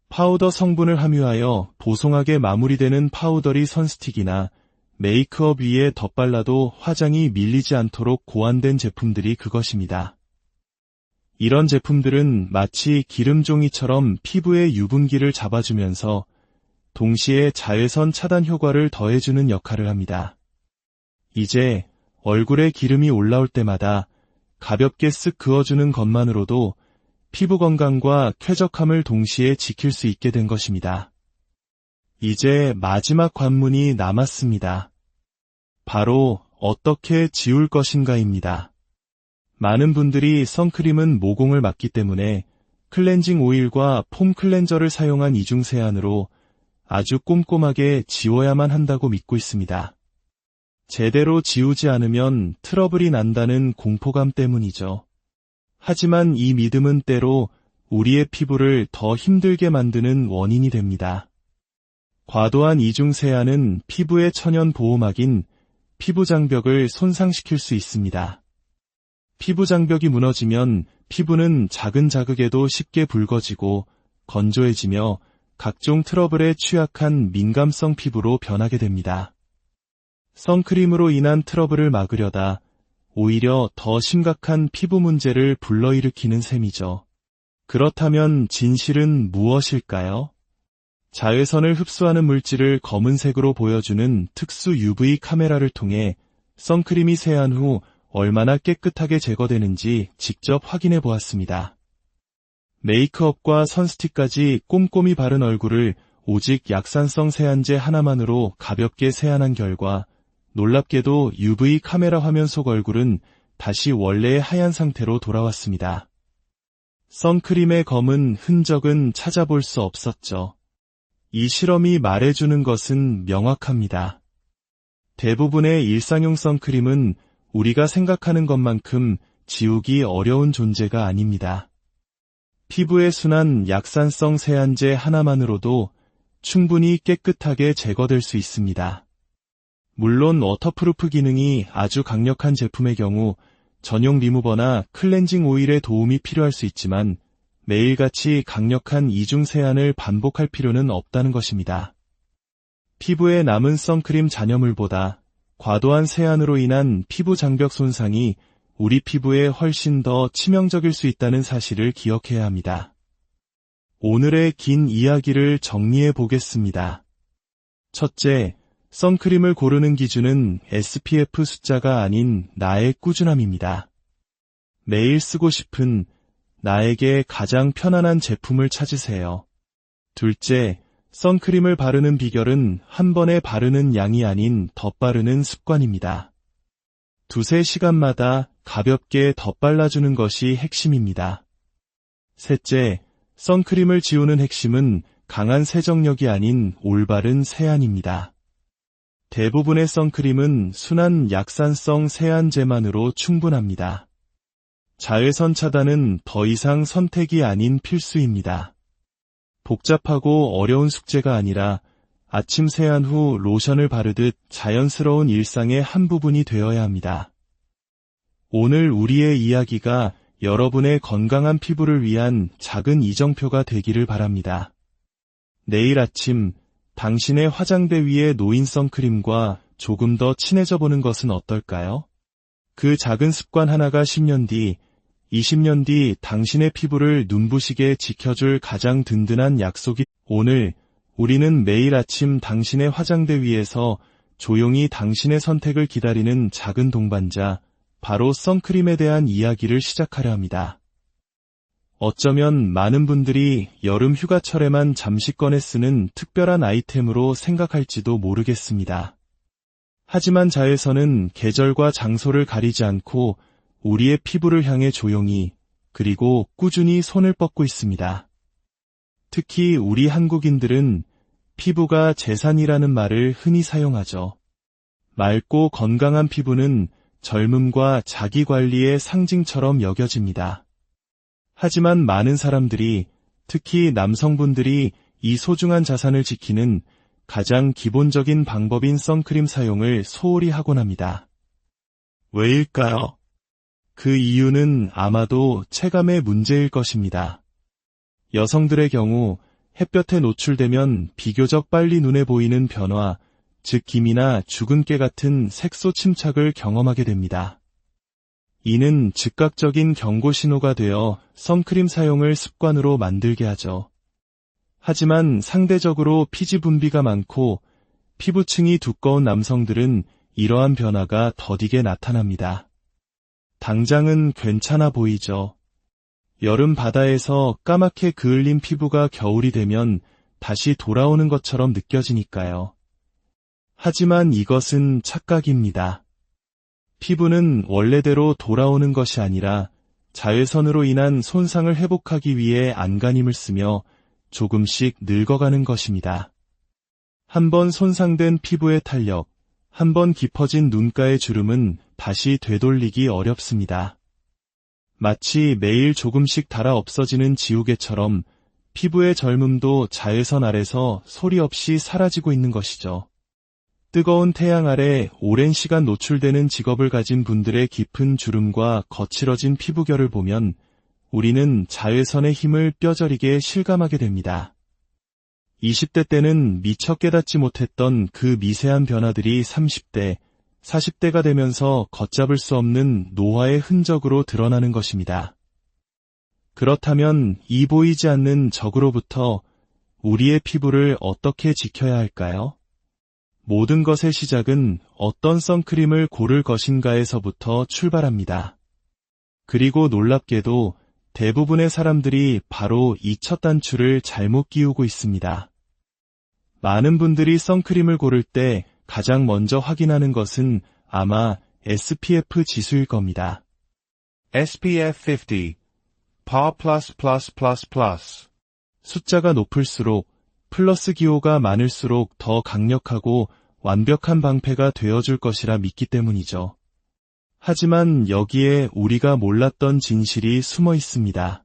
파우더 성분을 함유하여 보송하게 마무리되는 파우더리 선스틱이나 메이크업 위에 덧발라도 화장이 밀리지 않도록 고안된 제품들이 그것입니다. 이런 제품들은 마치 기름종이처럼 피부의 유분기를 잡아주면서 동시에 자외선 차단 효과를 더해주는 역할을 합니다. 이제 얼굴에 기름이 올라올 때마다 가볍게 쓱 그어주는 것만으로도 피부 건강과 쾌적함을 동시에 지킬 수 있게 된 것입니다. 이제 마지막 관문이 남았습니다. 바로 어떻게 지울 것인가입니다. 많은 분들이 선크림은 모공을 막기 때문에 클렌징 오일과 폼 클렌저를 사용한 이중 세안으로 아주 꼼꼼하게 지워야만 한다고 믿고 있습니다. 제대로 지우지 않으면 트러블이 난다는 공포감 때문이죠. 하지만 이 믿음은 때로 우리의 피부를 더 힘들게 만드는 원인이 됩니다. 과도한 이중 세안은 피부의 천연 보호막인 피부 장벽을 손상시킬 수 있습니다. 피부 장벽이 무너지면 피부는 작은 자극에도 쉽게 붉어지고 건조해지며 각종 트러블에 취약한 민감성 피부로 변하게 됩니다. 선크림으로 인한 트러블을 막으려다 오히려 더 심각한 피부 문제를 불러일으키는 셈이죠. 그렇다면 진실은 무엇일까요? 자외선을 흡수하는 물질을 검은색으로 보여주는 특수 UV 카메라를 통해 선크림이 세안 후 얼마나 깨끗하게 제거되는지 직접 확인해 보았습니다. 메이크업과 선스틱까지 꼼꼼히 바른 얼굴을 오직 약산성 세안제 하나만으로 가볍게 세안한 결과 놀랍게도 UV 카메라 화면 속 얼굴은 다시 원래의 하얀 상태로 돌아왔습니다. 선크림의 검은 흔적은 찾아볼 수 없었죠. 이 실험이 말해주는 것은 명확합니다. 대부분의 일상용 선크림은 우리가 생각하는 것만큼 지우기 어려운 존재가 아닙니다. 피부에 순한 약산성 세안제 하나만으로도 충분히 깨끗하게 제거될 수 있습니다. 물론 워터프루프 기능이 아주 강력한 제품의 경우 전용 리무버나 클렌징 오일의 도움이 필요할 수 있지만 매일같이 강력한 이중 세안을 반복할 필요는 없다는 것입니다. 피부에 남은 선크림 잔여물보다 과도한 세안으로 인한 피부 장벽 손상이 우리 피부에 훨씬 더 치명적일 수 있다는 사실을 기억해야 합니다. 오늘의 긴 이야기를 정리해 보겠습니다. 첫째, 선크림을 고르는 기준은 SPF 숫자가 아닌 나의 꾸준함입니다. 매일 쓰고 싶은 나에게 가장 편안한 제품을 찾으세요. 둘째, 선크림을 바르는 비결은 한 번에 바르는 양이 아닌 덧바르는 습관입니다. 2-3시간마다 가볍게 덧발라주는 것이 핵심입니다. 셋째, 선크림을 지우는 핵심은 강한 세정력이 아닌 올바른 세안입니다. 대부분의 선크림은 순한 약산성 세안제만으로 충분합니다. 자외선 차단은 더 이상 선택이 아닌 필수입니다. 복잡하고 어려운 숙제가 아니라 아침 세안 후 로션을 바르듯 자연스러운 일상의 한 부분이 되어야 합니다. 오늘 우리의 이야기가 여러분의 건강한 피부를 위한 작은 이정표가 되기를 바랍니다. 내일 아침 당신의 화장대 위에 놓인 선크림과 조금 더 친해져 보는 것은 어떨까요? 그 작은 습관 하나가 10년 뒤, 20년 뒤 당신의 피부를 눈부시게 지켜줄 가장 든든한 약속이. 오늘 우리는 매일 아침 당신의 화장대 위에서 조용히 당신의 선택을 기다리는 작은 동반자, 바로 선크림에 대한 이야기를 시작하려 합니다. 어쩌면 많은 분들이 여름 휴가철에만 잠시 꺼내 쓰는 특별한 아이템으로 생각할지도 모르겠습니다. 하지만 자외선은 계절과 장소를 가리지 않고 우리의 피부를 향해 조용히 그리고 꾸준히 손을 뻗고 있습니다. 특히 우리 한국인들은 피부가 재산이라는 말을 흔히 사용하죠. 맑고 건강한 피부는 젊음과 자기관리의 상징처럼 여겨집니다. 하지만 많은 사람들이, 특히 남성분들이 이 소중한 자산을 지키는 가장 기본적인 방법인 선크림 사용을 소홀히 하곤 합니다. 왜일까요? 그 이유는 아마도 체감의 문제일 것입니다. 여성들의 경우 햇볕에 노출되면 비교적 빨리 눈에 보이는 변화, 즉 기미나 주근깨 같은 색소 침착을 경험하게 됩니다. 이는 즉각적인 경고 신호가 되어 선크림 사용을 습관으로 만들게 하죠. 하지만 상대적으로 피지 분비가 많고 피부층이 두꺼운 남성들은 이러한 변화가 더디게 나타납니다. 당장은 괜찮아 보이죠. 여름 바다에서 까맣게 그을린 피부가 겨울이 되면 다시 돌아오는 것처럼 느껴지니까요. 하지만 이것은 착각입니다. 피부는 원래대로 돌아오는 것이 아니라 자외선으로 인한 손상을 회복하기 위해 안간힘을 쓰며 조금씩 늙어가는 것입니다. 한번 손상된 피부의 탄력, 한번 깊어진 눈가의 주름은 다시 되돌리기 어렵습니다. 마치 매일 조금씩 닳아 없어지는 지우개처럼 피부의 젊음도 자외선 아래서 소리 없이 사라지고 있는 것이죠. 뜨거운 태양 아래 오랜 시간 노출되는 직업을 가진 분들의 깊은 주름과 거칠어진 피부결을 보면 우리는 자외선의 힘을 뼈저리게 실감하게 됩니다. 20대 때는 미처 깨닫지 못했던 그 미세한 변화들이 30대, 40대가 되면서 걷잡을 수 없는 노화의 흔적으로 드러나는 것입니다. 그렇다면 이 보이지 않는 적으로부터 우리의 피부를 어떻게 지켜야 할까요? 모든 것의 시작은 어떤 선크림을 고를 것인가에서부터 출발합니다. 그리고 놀랍게도 대부분의 사람들이 바로 이 첫 단추를 잘못 끼우고 있습니다. 많은 분들이 선크림을 고를 때 가장 먼저 확인하는 것은 아마 SPF 지수일 겁니다. SPF 50. PA++++. 숫자가 높을수록 플러스 기호가 많을수록 더 강력하고 완벽한 방패가 되어줄 것이라 믿기 때문이죠. 하지만 여기에 우리가 몰랐던 진실이 숨어 있습니다.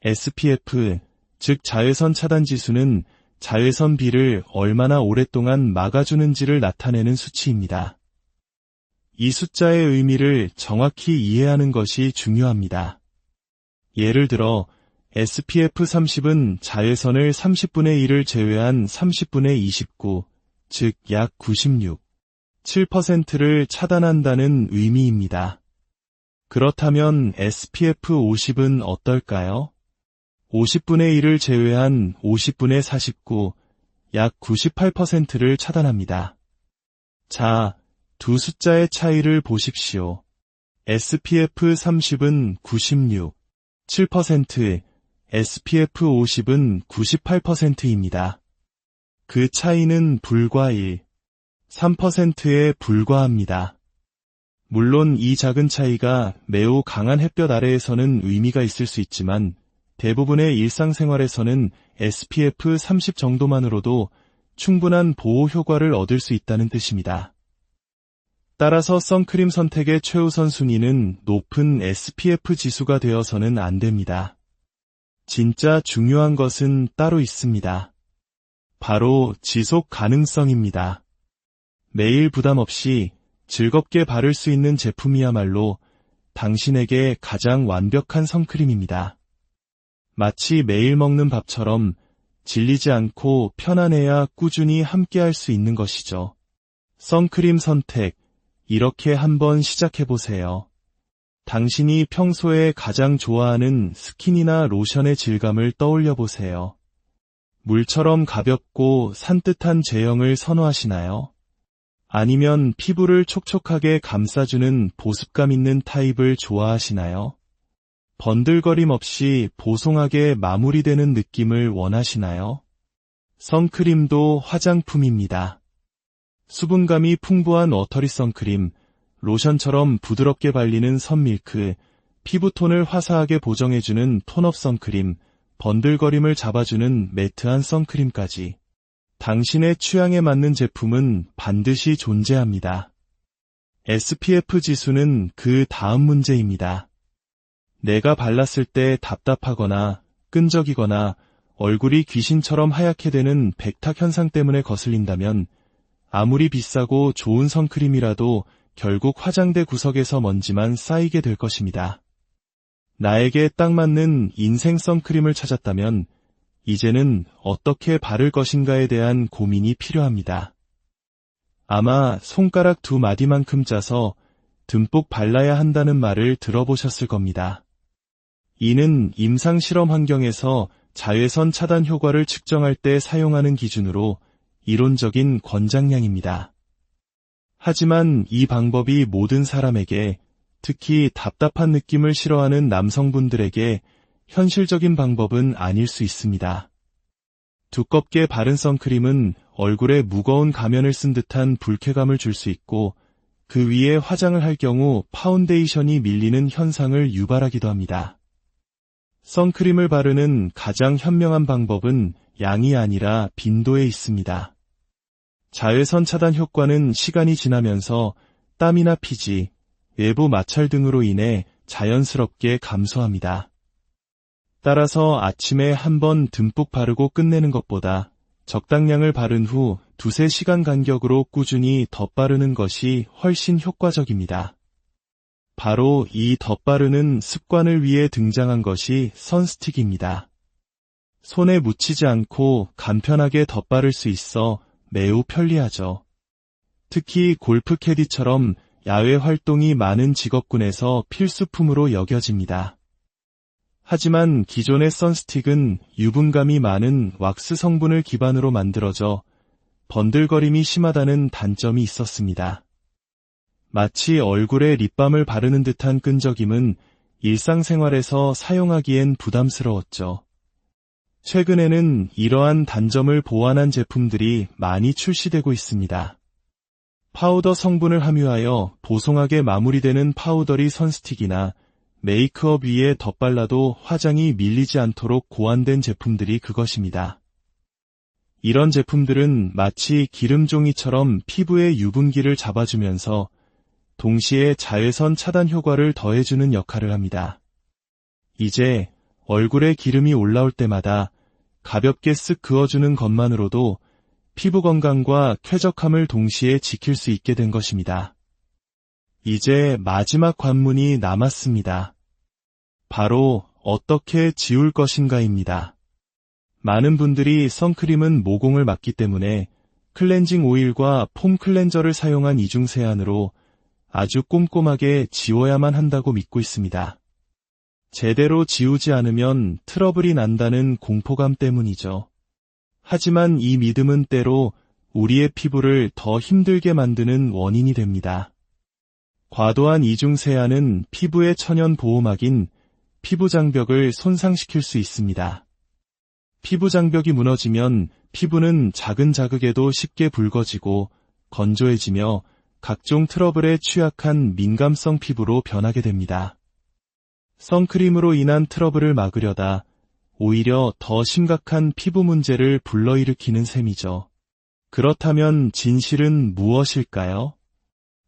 SPF, 즉 자외선 차단 지수는 자외선 B를 얼마나 오랫동안 막아주는지를 나타내는 수치입니다. 이 숫자의 의미를 정확히 이해하는 것이 중요합니다. 예를 들어 SPF 30은 자외선을 30분의 1을 제외한 30분의 29, 즉 약 96, 7%를 차단한다는 의미입니다. 그렇다면 SPF 50은 어떨까요? 50분의 1을 제외한 50분의 49, 약 98%를 차단합니다. 자, 두 숫자의 차이를 보십시오. SPF 30은 96, 7%, SPF 50은 98%입니다. 그 차이는 불과 1, 3%에 불과합니다. 물론 이 작은 차이가 매우 강한 햇볕 아래에서는 의미가 있을 수 있지만 대부분의 일상생활에서는 SPF 30 정도만으로도 충분한 보호 효과를 얻을 수 있다는 뜻입니다. 따라서 선크림 선택의 최우선 순위는 높은 SPF 지수가 되어서는 안 됩니다. 진짜 중요한 것은 따로 있습니다. 바로 지속 가능성입니다. 매일 부담 없이 즐겁게 바를 수 있는 제품이야말로 당신에게 가장 완벽한 선크림입니다. 마치 매일 먹는 밥처럼 질리지 않고 편안해야 꾸준히 함께할 수 있는 것이죠. 선크림 선택, 이렇게 한번 시작해보세요. 당신이 평소에 가장 좋아하는 스킨이나 로션의 질감을 떠올려보세요. 물처럼 가볍고 산뜻한 제형을 선호하시나요? 아니면 피부를 촉촉하게 감싸주는 보습감 있는 타입을 좋아하시나요? 번들거림 없이 보송하게 마무리되는 느낌을 원하시나요? 선크림도 화장품입니다. 수분감이 풍부한 워터리 선크림, 로션처럼 부드럽게 발리는 선밀크, 피부톤을 화사하게 보정해주는 톤업 선크림, 번들거림을 잡아주는 매트한 선크림까지. 당신의 취향에 맞는 제품은 반드시 존재합니다. SPF 지수는 그 다음 문제입니다. 내가 발랐을 때 답답하거나 끈적이거나 얼굴이 귀신처럼 하얗게 되는 백탁 현상 때문에 거슬린다면 아무리 비싸고 좋은 선크림이라도 결국 화장대 구석에서 먼지만 쌓이게 될 것입니다. 나에게 딱 맞는 인생 선크림을 찾았다면 이제는 어떻게 바를 것인가에 대한 고민이 필요합니다. 아마 손가락 2마디만큼 짜서 듬뿍 발라야 한다는 말을 들어보셨을 겁니다. 이는 임상실험 환경에서 자외선 차단 효과를 측정할 때 사용하는 기준으로 이론적인 권장량입니다. 하지만 이 방법이 모든 사람에게, 특히 답답한 느낌을 싫어하는 남성분들에게 현실적인 방법은 아닐 수 있습니다. 두껍게 바른 선크림은 얼굴에 무거운 가면을 쓴 듯한 불쾌감을 줄 수 있고 그 위에 화장을 할 경우 파운데이션이 밀리는 현상을 유발하기도 합니다. 선크림을 바르는 가장 현명한 방법은 양이 아니라 빈도에 있습니다. 자외선 차단 효과는 시간이 지나면서 땀이나 피지, 외부 마찰 등으로 인해 자연스럽게 감소합니다. 따라서 아침에 한번 듬뿍 바르고 끝내는 것보다 적당량을 바른 후 2~3시간 간격으로 꾸준히 덧바르는 것이 훨씬 효과적입니다. 바로 이 덧바르는 습관을 위해 등장한 것이 선스틱입니다. 손에 묻히지 않고 간편하게 덧바를 수 있어 매우 편리하죠. 특히 골프 캐디처럼 야외 활동이 많은 직업군에서 필수품으로 여겨집니다. 하지만 기존의 선스틱은 유분감이 많은 왁스 성분을 기반으로 만들어져 번들거림이 심하다는 단점이 있었습니다. 마치 얼굴에 립밤을 바르는 듯한 끈적임은 일상생활에서 사용하기엔 부담스러웠죠. 최근에는 이러한 단점을 보완한 제품들이 많이 출시되고 있습니다. 파우더 성분을 함유하여 보송하게 마무리되는 파우더리 선스틱이나 메이크업 위에 덧발라도 화장이 밀리지 않도록 고안된 제품들이 그것입니다. 이런 제품들은 마치 기름종이처럼 피부의 유분기를 잡아주면서 동시에 자외선 차단 효과를 더해주는 역할을 합니다. 이제 얼굴에 기름이 올라올 때마다 가볍게 쓱 그어주는 것만으로도 피부 건강과 쾌적함을 동시에 지킬 수 있게 된 것입니다. 이제 마지막 관문이 남았습니다. 바로 어떻게 지울 것인가입니다. 많은 분들이 선크림은 모공을 막기 때문에 클렌징 오일과 폼 클렌저를 사용한 이중 세안으로 아주 꼼꼼하게 지워야만 한다고 믿고 있습니다. 제대로 지우지 않으면 트러블이 난다는 공포감 때문이죠. 하지만 이 믿음은 때로 우리의 피부를 더 힘들게 만드는 원인이 됩니다. 과도한 이중 세안은 피부의 천연 보호막인 피부 장벽을 손상시킬 수 있습니다. 피부 장벽이 무너지면 피부는 작은 자극에도 쉽게 붉어지고 건조해지며 각종 트러블에 취약한 민감성 피부로 변하게 됩니다. 선크림으로 인한 트러블을 막으려다 오히려 더 심각한 피부 문제를 불러일으키는 셈이죠. 그렇다면 진실은 무엇일까요?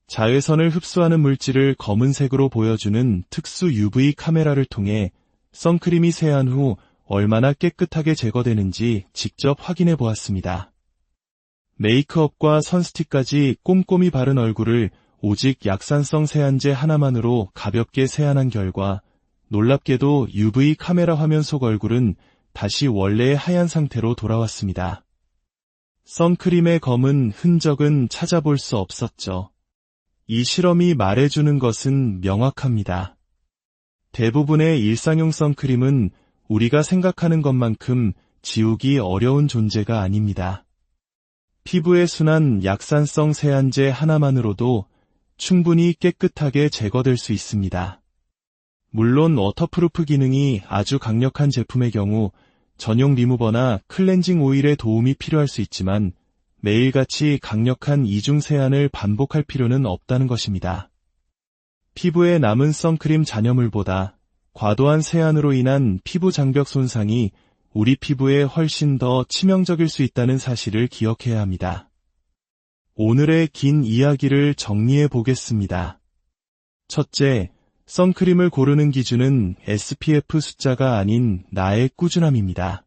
자외선을 흡수하는 물질을 검은색으로 보여주는 특수 UV 카메라를 통해 선크림이 세안 후 얼마나 깨끗하게 제거되는지 직접 확인해 보았습니다. 메이크업과 선스틱까지 꼼꼼히 바른 얼굴을 오직 약산성 세안제 하나만으로 가볍게 세안한 결과 놀랍게도 UV 카메라 화면 속 얼굴은 다시 원래의 하얀 상태로 돌아왔습니다. 선크림의 검은 흔적은 찾아볼 수 없었죠. 이 실험이 말해주는 것은 명확합니다. 대부분의 일상용 선크림은 우리가 생각하는 것만큼 지우기 어려운 존재가 아닙니다. 피부에 순한 약산성 세안제 하나만으로도 충분히 깨끗하게 제거될 수 있습니다. 물론 워터프루프 기능이 아주 강력한 제품의 경우 전용 리무버나 클렌징 오일의 도움이 필요할 수 있지만 매일같이 강력한 이중 세안을 반복할 필요는 없다는 것입니다. 피부에 남은 선크림 잔여물보다 과도한 세안으로 인한 피부 장벽 손상이 우리 피부에 훨씬 더 치명적일 수 있다는 사실을 기억해야 합니다. 오늘의 긴 이야기를 정리해 보겠습니다. 첫째, 선크림을 고르는 기준은 SPF 숫자가 아닌 나의 꾸준함입니다.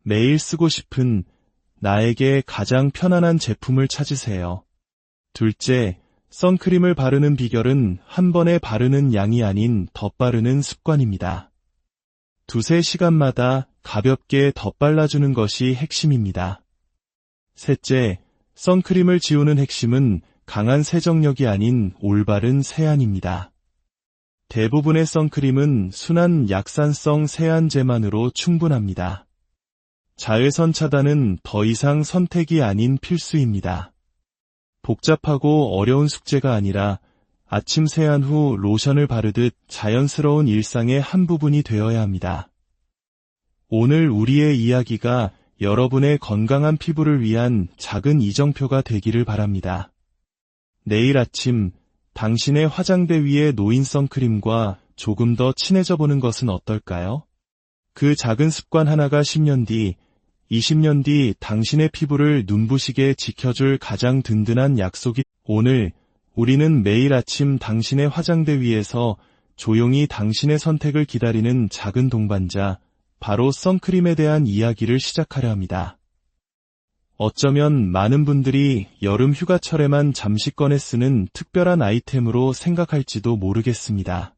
매일 쓰고 싶은 나에게 가장 편안한 제품을 찾으세요. 둘째, 선크림을 바르는 비결은 한 번에 바르는 양이 아닌 덧바르는 습관입니다. 두세 시간마다 가볍게 덧발라주는 것이 핵심입니다. 셋째, 선크림을 지우는 핵심은 강한 세정력이 아닌 올바른 세안입니다. 대부분의 선크림은 순한 약산성 세안제만으로 충분합니다. 자외선 차단은 더 이상 선택이 아닌 필수입니다. 복잡하고 어려운 숙제가 아니라 아침 세안 후 로션을 바르듯 자연스러운 일상의 한 부분이 되어야 합니다. 오늘 우리의 이야기가 여러분의 건강한 피부를 위한 작은 이정표가 되기를 바랍니다. 내일 아침 당신의 화장대 위에 놓인 선크림과 조금 더 친해져 보는 것은 어떨까요? 그 작은 습관 하나가 10년 뒤, 20년 뒤 당신의 피부를 눈부시게 지켜줄 가장 든든한 약속이 오늘 우리는 매일 아침 당신의 화장대 위에서 조용히 당신의 선택을 기다리는 작은 동반자, 바로 선크림에 대한 이야기를 시작하려 합니다. 어쩌면 많은 분들이 여름 휴가철에만 잠시 꺼내 쓰는 특별한 아이템으로 생각할지도 모르겠습니다.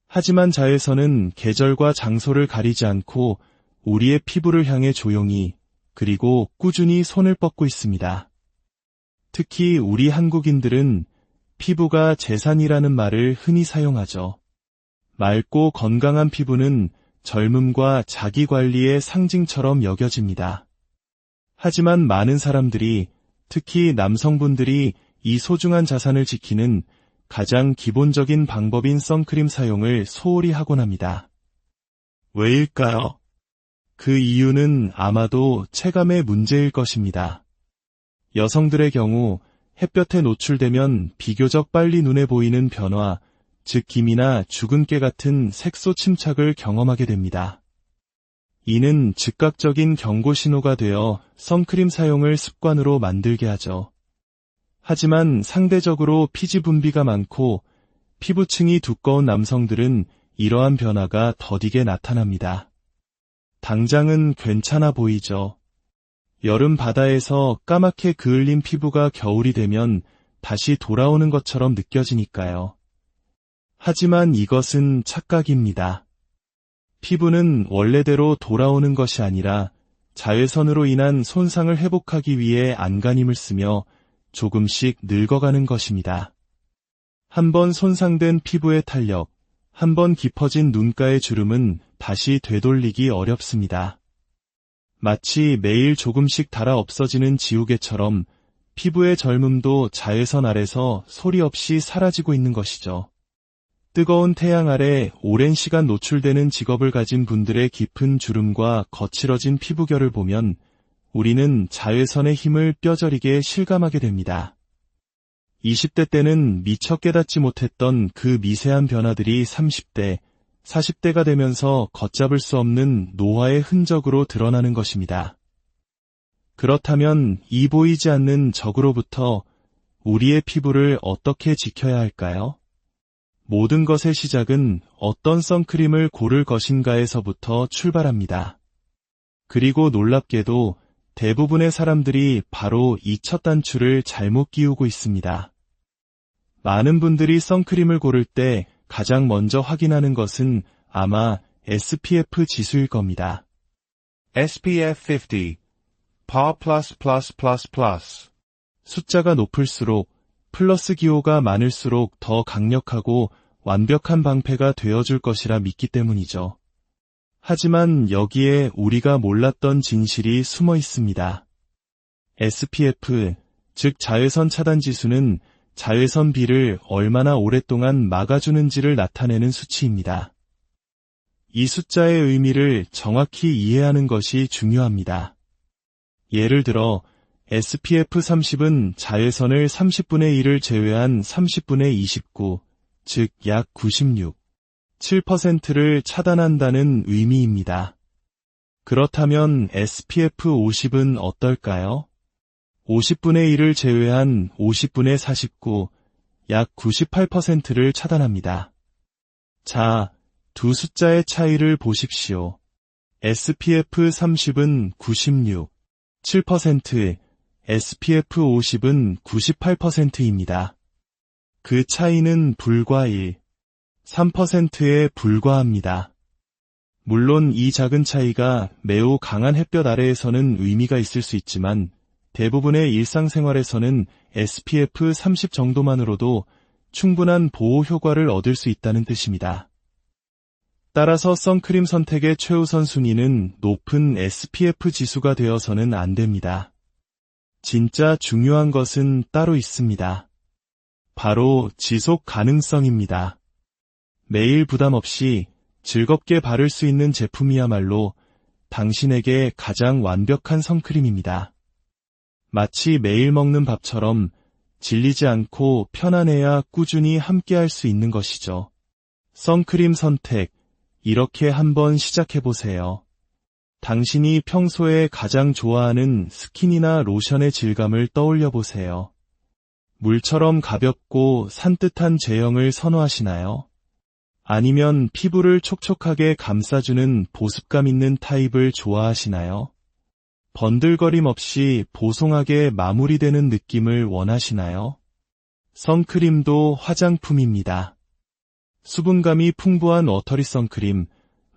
하지만 자외선은 계절과 장소를 가리지 않고 우리의 피부를 향해 조용히 그리고 꾸준히 손을 뻗고 있습니다. 특히 우리 한국인들은 피부가 재산이라는 말을 흔히 사용하죠. 맑고 건강한 피부는 젊음과 자기관리의 상징처럼 여겨집니다. 하지만 많은 사람들이, 특히 남성분들이 이 소중한 자산을 지키는 가장 기본적인 방법인 선크림 사용을 소홀히 하곤 합니다. 왜일까요? 그 이유는 아마도 체감의 문제일 것입니다. 여성들의 경우 햇볕에 노출되면 비교적 빨리 눈에 보이는 변화, 즉 기미나 죽은 깨 같은 색소 침착을 경험하게 됩니다. 이는 즉각적인 경고 신호가 되어 선크림 사용을 습관으로 만들게 하죠. 하지만 상대적으로 피지 분비가 많고 피부층이 두꺼운 남성들은 이러한 변화가 더디게 나타납니다. 당장은 괜찮아 보이죠. 여름 바다에서 까맣게 그을린 피부가 겨울이 되면 다시 돌아오는 것처럼 느껴지니까요. 하지만 이것은 착각입니다. 피부는 원래대로 돌아오는 것이 아니라 자외선으로 인한 손상을 회복하기 위해 안간힘을 쓰며 조금씩 늙어가는 것입니다. 한번 손상된 피부의 탄력, 한번 깊어진 눈가의 주름은 다시 되돌리기 어렵습니다. 마치 매일 조금씩 닳아 없어지는 지우개처럼 피부의 젊음도 자외선 아래서 소리 없이 사라지고 있는 것이죠. 뜨거운 태양 아래 오랜 시간 노출되는 직업을 가진 분들의 깊은 주름과 거칠어진 피부결을 보면 우리는 자외선의 힘을 뼈저리게 실감하게 됩니다. 20대 때는 미처 깨닫지 못했던 그 미세한 변화들이 30대, 40대가 되면서 걷잡을 수 없는 노화의 흔적으로 드러나는 것입니다. 그렇다면 이 보이지 않는 적으로부터 우리의 피부를 어떻게 지켜야 할까요? 모든 것의 시작은 어떤 선크림을 고를 것인가에서부터 출발합니다. 그리고 놀랍게도 대부분의 사람들이 바로 이 첫 단추를 잘못 끼우고 있습니다. 많은 분들이 선크림을 고를 때 가장 먼저 확인하는 것은 아마 SPF 지수일 겁니다. SPF 50. PA++++. 숫자가 높을수록 플러스 기호가 많을수록 더 강력하고 완벽한 방패가 되어줄 것이라 믿기 때문이죠. 하지만 여기에 우리가 몰랐던 진실이 숨어 있습니다. SPF, 즉 자외선 차단 지수는 자외선 B를 얼마나 오랫동안 막아주는지를 나타내는 수치입니다. 이 숫자의 의미를 정확히 이해하는 것이 중요합니다. 예를 들어 SPF 30은 자외선을 30분의 1을 제외한 30분의 29, 즉 약 96, 7%를 차단한다는 의미입니다. 그렇다면 SPF 50은 어떨까요? 50분의 1을 제외한 50분의 49, 약 98%를 차단합니다. 자, 두 숫자의 차이를 보십시오. SPF 30은 96, 7%, SPF 50은 98%입니다. 그 차이는 불과 1, 3%에 불과합니다. 물론 이 작은 차이가 매우 강한 햇볕 아래에서는 의미가 있을 수 있지만 대부분의 일상생활에서는 SPF 30 정도만으로도 충분한 보호 효과를 얻을 수 있다는 뜻입니다. 따라서 선크림 선택의 최우선 순위는 높은 SPF 지수가 되어서는 안 됩니다. 진짜 중요한 것은 따로 있습니다. 바로 지속 가능성입니다. 매일 부담 없이 즐겁게 바를 수 있는 제품이야말로 당신에게 가장 완벽한 선크림입니다. 마치 매일 먹는 밥처럼 질리지 않고 편안해야 꾸준히 함께할 수 있는 것이죠. 선크림 선택, 이렇게 한번 시작해보세요. 당신이 평소에 가장 좋아하는 스킨이나 로션의 질감을 떠올려보세요. 물처럼 가볍고 산뜻한 제형을 선호하시나요? 아니면 피부를 촉촉하게 감싸주는 보습감 있는 타입을 좋아하시나요? 번들거림 없이 보송하게 마무리되는 느낌을 원하시나요? 선크림도 화장품입니다. 수분감이 풍부한 워터리 선크림,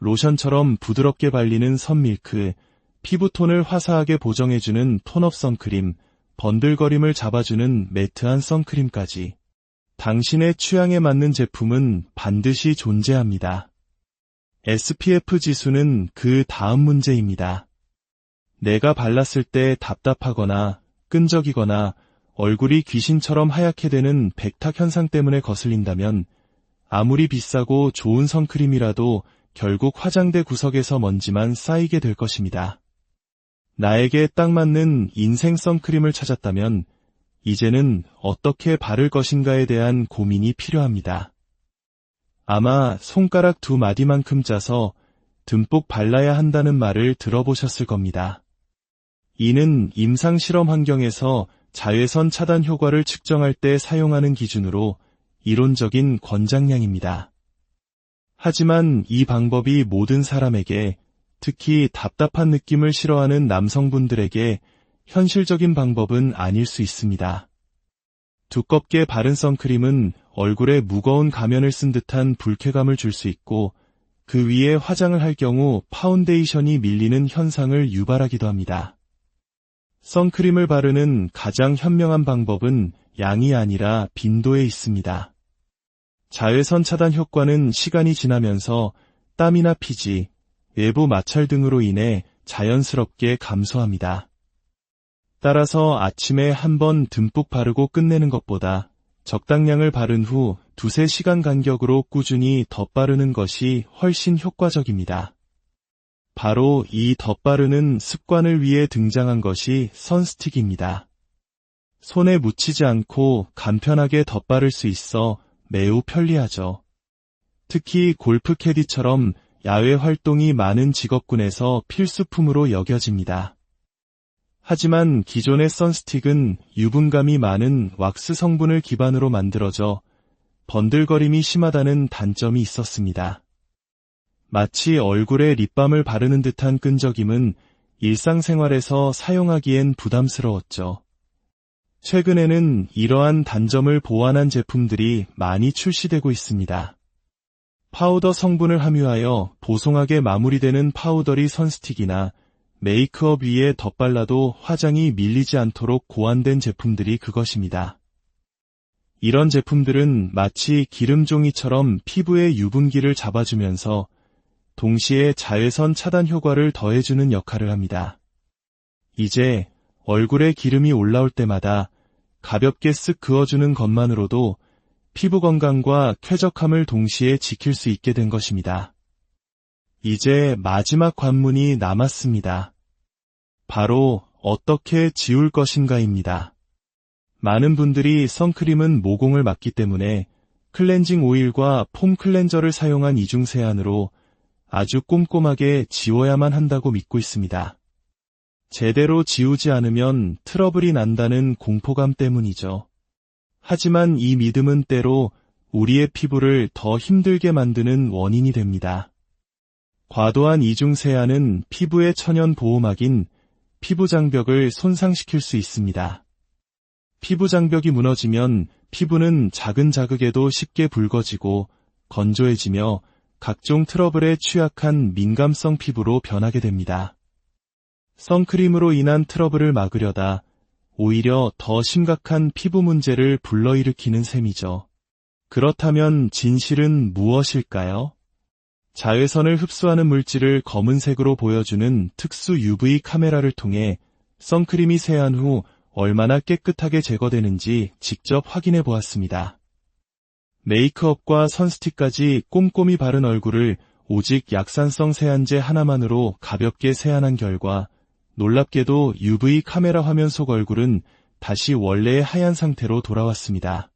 로션처럼 부드럽게 발리는 선밀크, 피부톤을 화사하게 보정해주는 톤업 선크림, 번들거림을 잡아주는 매트한 선크림까지. 당신의 취향에 맞는 제품은 반드시 존재합니다. SPF 지수는 그 다음 문제입니다. 내가 발랐을 때 답답하거나 끈적이거나 얼굴이 귀신처럼 하얗게 되는 백탁 현상 때문에 거슬린다면 아무리 비싸고 좋은 선크림이라도 결국 화장대 구석에서 먼지만 쌓이게 될 것입니다. 나에게 딱 맞는 인생 선크림을 찾았다면 이제는 어떻게 바를 것인가에 대한 고민이 필요합니다. 아마 손가락 2마디만큼 짜서 듬뿍 발라야 한다는 말을 들어보셨을 겁니다. 이는 임상실험 환경에서 자외선 차단 효과를 측정할 때 사용하는 기준으로 이론적인 권장량입니다. 하지만 이 방법이 모든 사람에게, 특히 답답한 느낌을 싫어하는 남성분들에게 현실적인 방법은 아닐 수 있습니다. 두껍게 바른 선크림은 얼굴에 무거운 가면을 쓴 듯한 불쾌감을 줄 수 있고 그 위에 화장을 할 경우 파운데이션이 밀리는 현상을 유발하기도 합니다. 선크림을 바르는 가장 현명한 방법은 양이 아니라 빈도에 있습니다. 자외선 차단 효과는 시간이 지나면서 땀이나 피지, 외부 마찰 등으로 인해 자연스럽게 감소합니다. 따라서 아침에 한번 듬뿍 바르고 끝내는 것보다 적당량을 바른 후 2-3시간 간격으로 꾸준히 덧바르는 것이 훨씬 효과적입니다. 바로 이 덧바르는 습관을 위해 등장한 것이 선스틱입니다. 손에 묻히지 않고 간편하게 덧바를 수 있어 매우 편리하죠. 특히 골프 캐디처럼 야외 활동이 많은 직업군에서 필수품으로 여겨집니다. 하지만 기존의 선스틱은 유분감이 많은 왁스 성분을 기반으로 만들어져 번들거림이 심하다는 단점이 있었습니다. 마치 얼굴에 립밤을 바르는 듯한 끈적임은 일상생활에서 사용하기엔 부담스러웠죠. 최근에는 이러한 단점을 보완한 제품들이 많이 출시되고 있습니다. 파우더 성분을 함유하여 보송하게 마무리되는 파우더리 선스틱이나 메이크업 위에 덧발라도 화장이 밀리지 않도록 고안된 제품들이 그것입니다. 이런 제품들은 마치 기름종이처럼 피부의 유분기를 잡아주면서 동시에 자외선 차단 효과를 더해주는 역할을 합니다. 이제 얼굴에 기름이 올라올 때마다 가볍게 쓱 그어주는 것만으로도 피부 건강과 쾌적함을 동시에 지킬 수 있게 된 것입니다. 이제 마지막 관문이 남았습니다. 바로 어떻게 지울 것인가입니다. 많은 분들이 선크림은 모공을 막기 때문에 클렌징 오일과 폼 클렌저를 사용한 이중 세안으로 아주 꼼꼼하게 지워야만 한다고 믿고 있습니다. 제대로 지우지 않으면 트러블이 난다는 공포감 때문이죠. 하지만 이 믿음은 때로 우리의 피부를 더 힘들게 만드는 원인이 됩니다. 과도한 이중 세안은 피부의 천연 보호막인 피부 장벽을 손상시킬 수 있습니다. 피부 장벽이 무너지면 피부는 작은 자극에도 쉽게 붉어지고 건조해지며 각종 트러블에 취약한 민감성 피부로 변하게 됩니다. 선크림으로 인한 트러블을 막으려다 오히려 더 심각한 피부 문제를 불러일으키는 셈이죠. 그렇다면 진실은 무엇일까요? 자외선을 흡수하는 물질을 검은색으로 보여주는 특수 UV 카메라를 통해 선크림이 세안 후 얼마나 깨끗하게 제거되는지 직접 확인해 보았습니다. 메이크업과 선스틱까지 꼼꼼히 바른 얼굴을 오직 약산성 세안제 하나만으로 가볍게 세안한 결과 놀랍게도 UV 카메라 화면 속 얼굴은 다시 원래의 하얀 상태로 돌아왔습니다.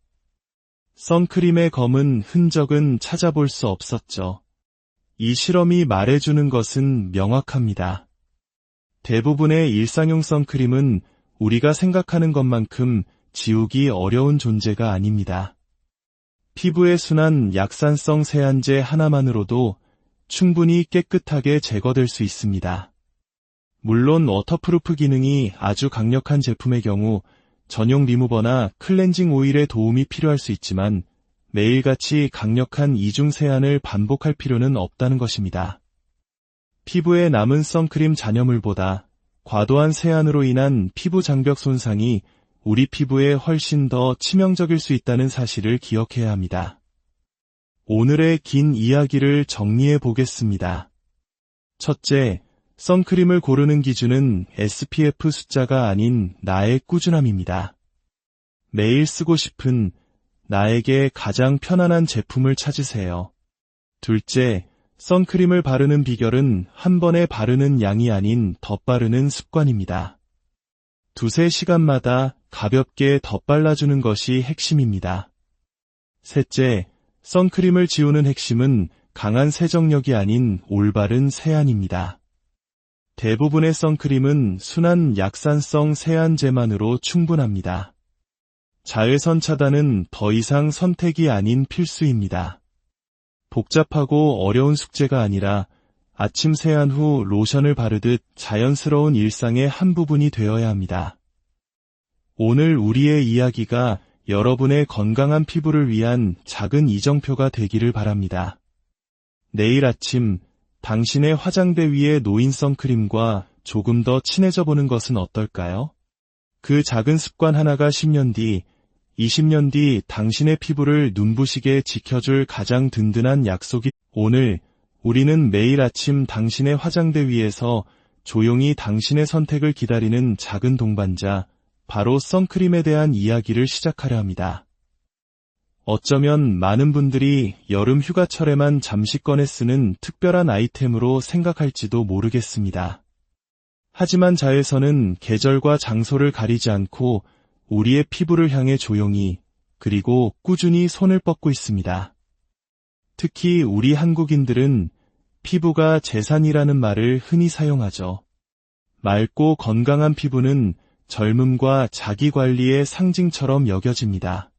선크림의 검은 흔적은 찾아볼 수 없었죠. 이 실험이 말해주는 것은 명확합니다. 대부분의 일상용 선크림은 우리가 생각하는 것만큼 지우기 어려운 존재가 아닙니다. 피부에 순한 약산성 세안제 하나만으로도 충분히 깨끗하게 제거될 수 있습니다. 물론 워터프루프 기능이 아주 강력한 제품의 경우 전용 리무버나 클렌징 오일의 도움이 필요할 수 있지만 매일같이 강력한 이중 세안을 반복할 필요는 없다는 것입니다. 피부에 남은 선크림 잔여물보다 과도한 세안으로 인한 피부 장벽 손상이 우리 피부에 훨씬 더 치명적일 수 있다는 사실을 기억해야 합니다. 오늘의 긴 이야기를 정리해 보겠습니다. 첫째, 선크림을 고르는 기준은 SPF 숫자가 아닌 나의 꾸준함입니다. 매일 쓰고 싶은 나에게 가장 편안한 제품을 찾으세요. 둘째, 선크림을 바르는 비결은 한 번에 바르는 양이 아닌 덧바르는 습관입니다. 두세 시간마다 가볍게 덧발라주는 것이 핵심입니다. 셋째, 선크림을 지우는 핵심은 강한 세정력이 아닌 올바른 세안입니다. 대부분의 선크림은 순한 약산성 세안제만으로 충분합니다. 자외선 차단은 더 이상 선택이 아닌 필수입니다. 복잡하고 어려운 숙제가 아니라 아침 세안 후 로션을 바르듯 자연스러운 일상의 한 부분이 되어야 합니다. 오늘 우리의 이야기가 여러분의 건강한 피부를 위한 작은 이정표가 되기를 바랍니다. 내일 아침 당신의 화장대 위에 놓인 선크림과 조금 더 친해져 보는 것은 어떨까요? 그 작은 습관 하나가 10년 뒤, 20년 뒤 당신의 피부를 눈부시게 지켜줄 가장 든든한 약속이. 오늘 우리는 매일 아침 당신의 화장대 위에서 조용히 당신의 선택을 기다리는 작은 동반자, 바로 선크림에 대한 이야기를 시작하려 합니다. 어쩌면 많은 분들이 여름 휴가철에만 잠시 꺼내 쓰는 특별한 아이템으로 생각할지도 모르겠습니다. 하지만 자외선은 계절과 장소를 가리지 않고 우리의 피부를 향해 조용히 그리고 꾸준히 손을 뻗고 있습니다. 특히 우리 한국인들은 피부가 재산이라는 말을 흔히 사용하죠. 맑고 건강한 피부는 젊음과 자기 관리의 상징처럼 여겨집니다.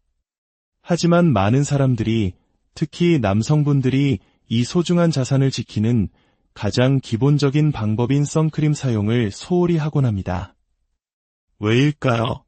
하지만 많은 사람들이, 특히 남성분들이 이 소중한 자산을 지키는 가장 기본적인 방법인 선크림 사용을 소홀히 하곤 합니다. 왜일까요?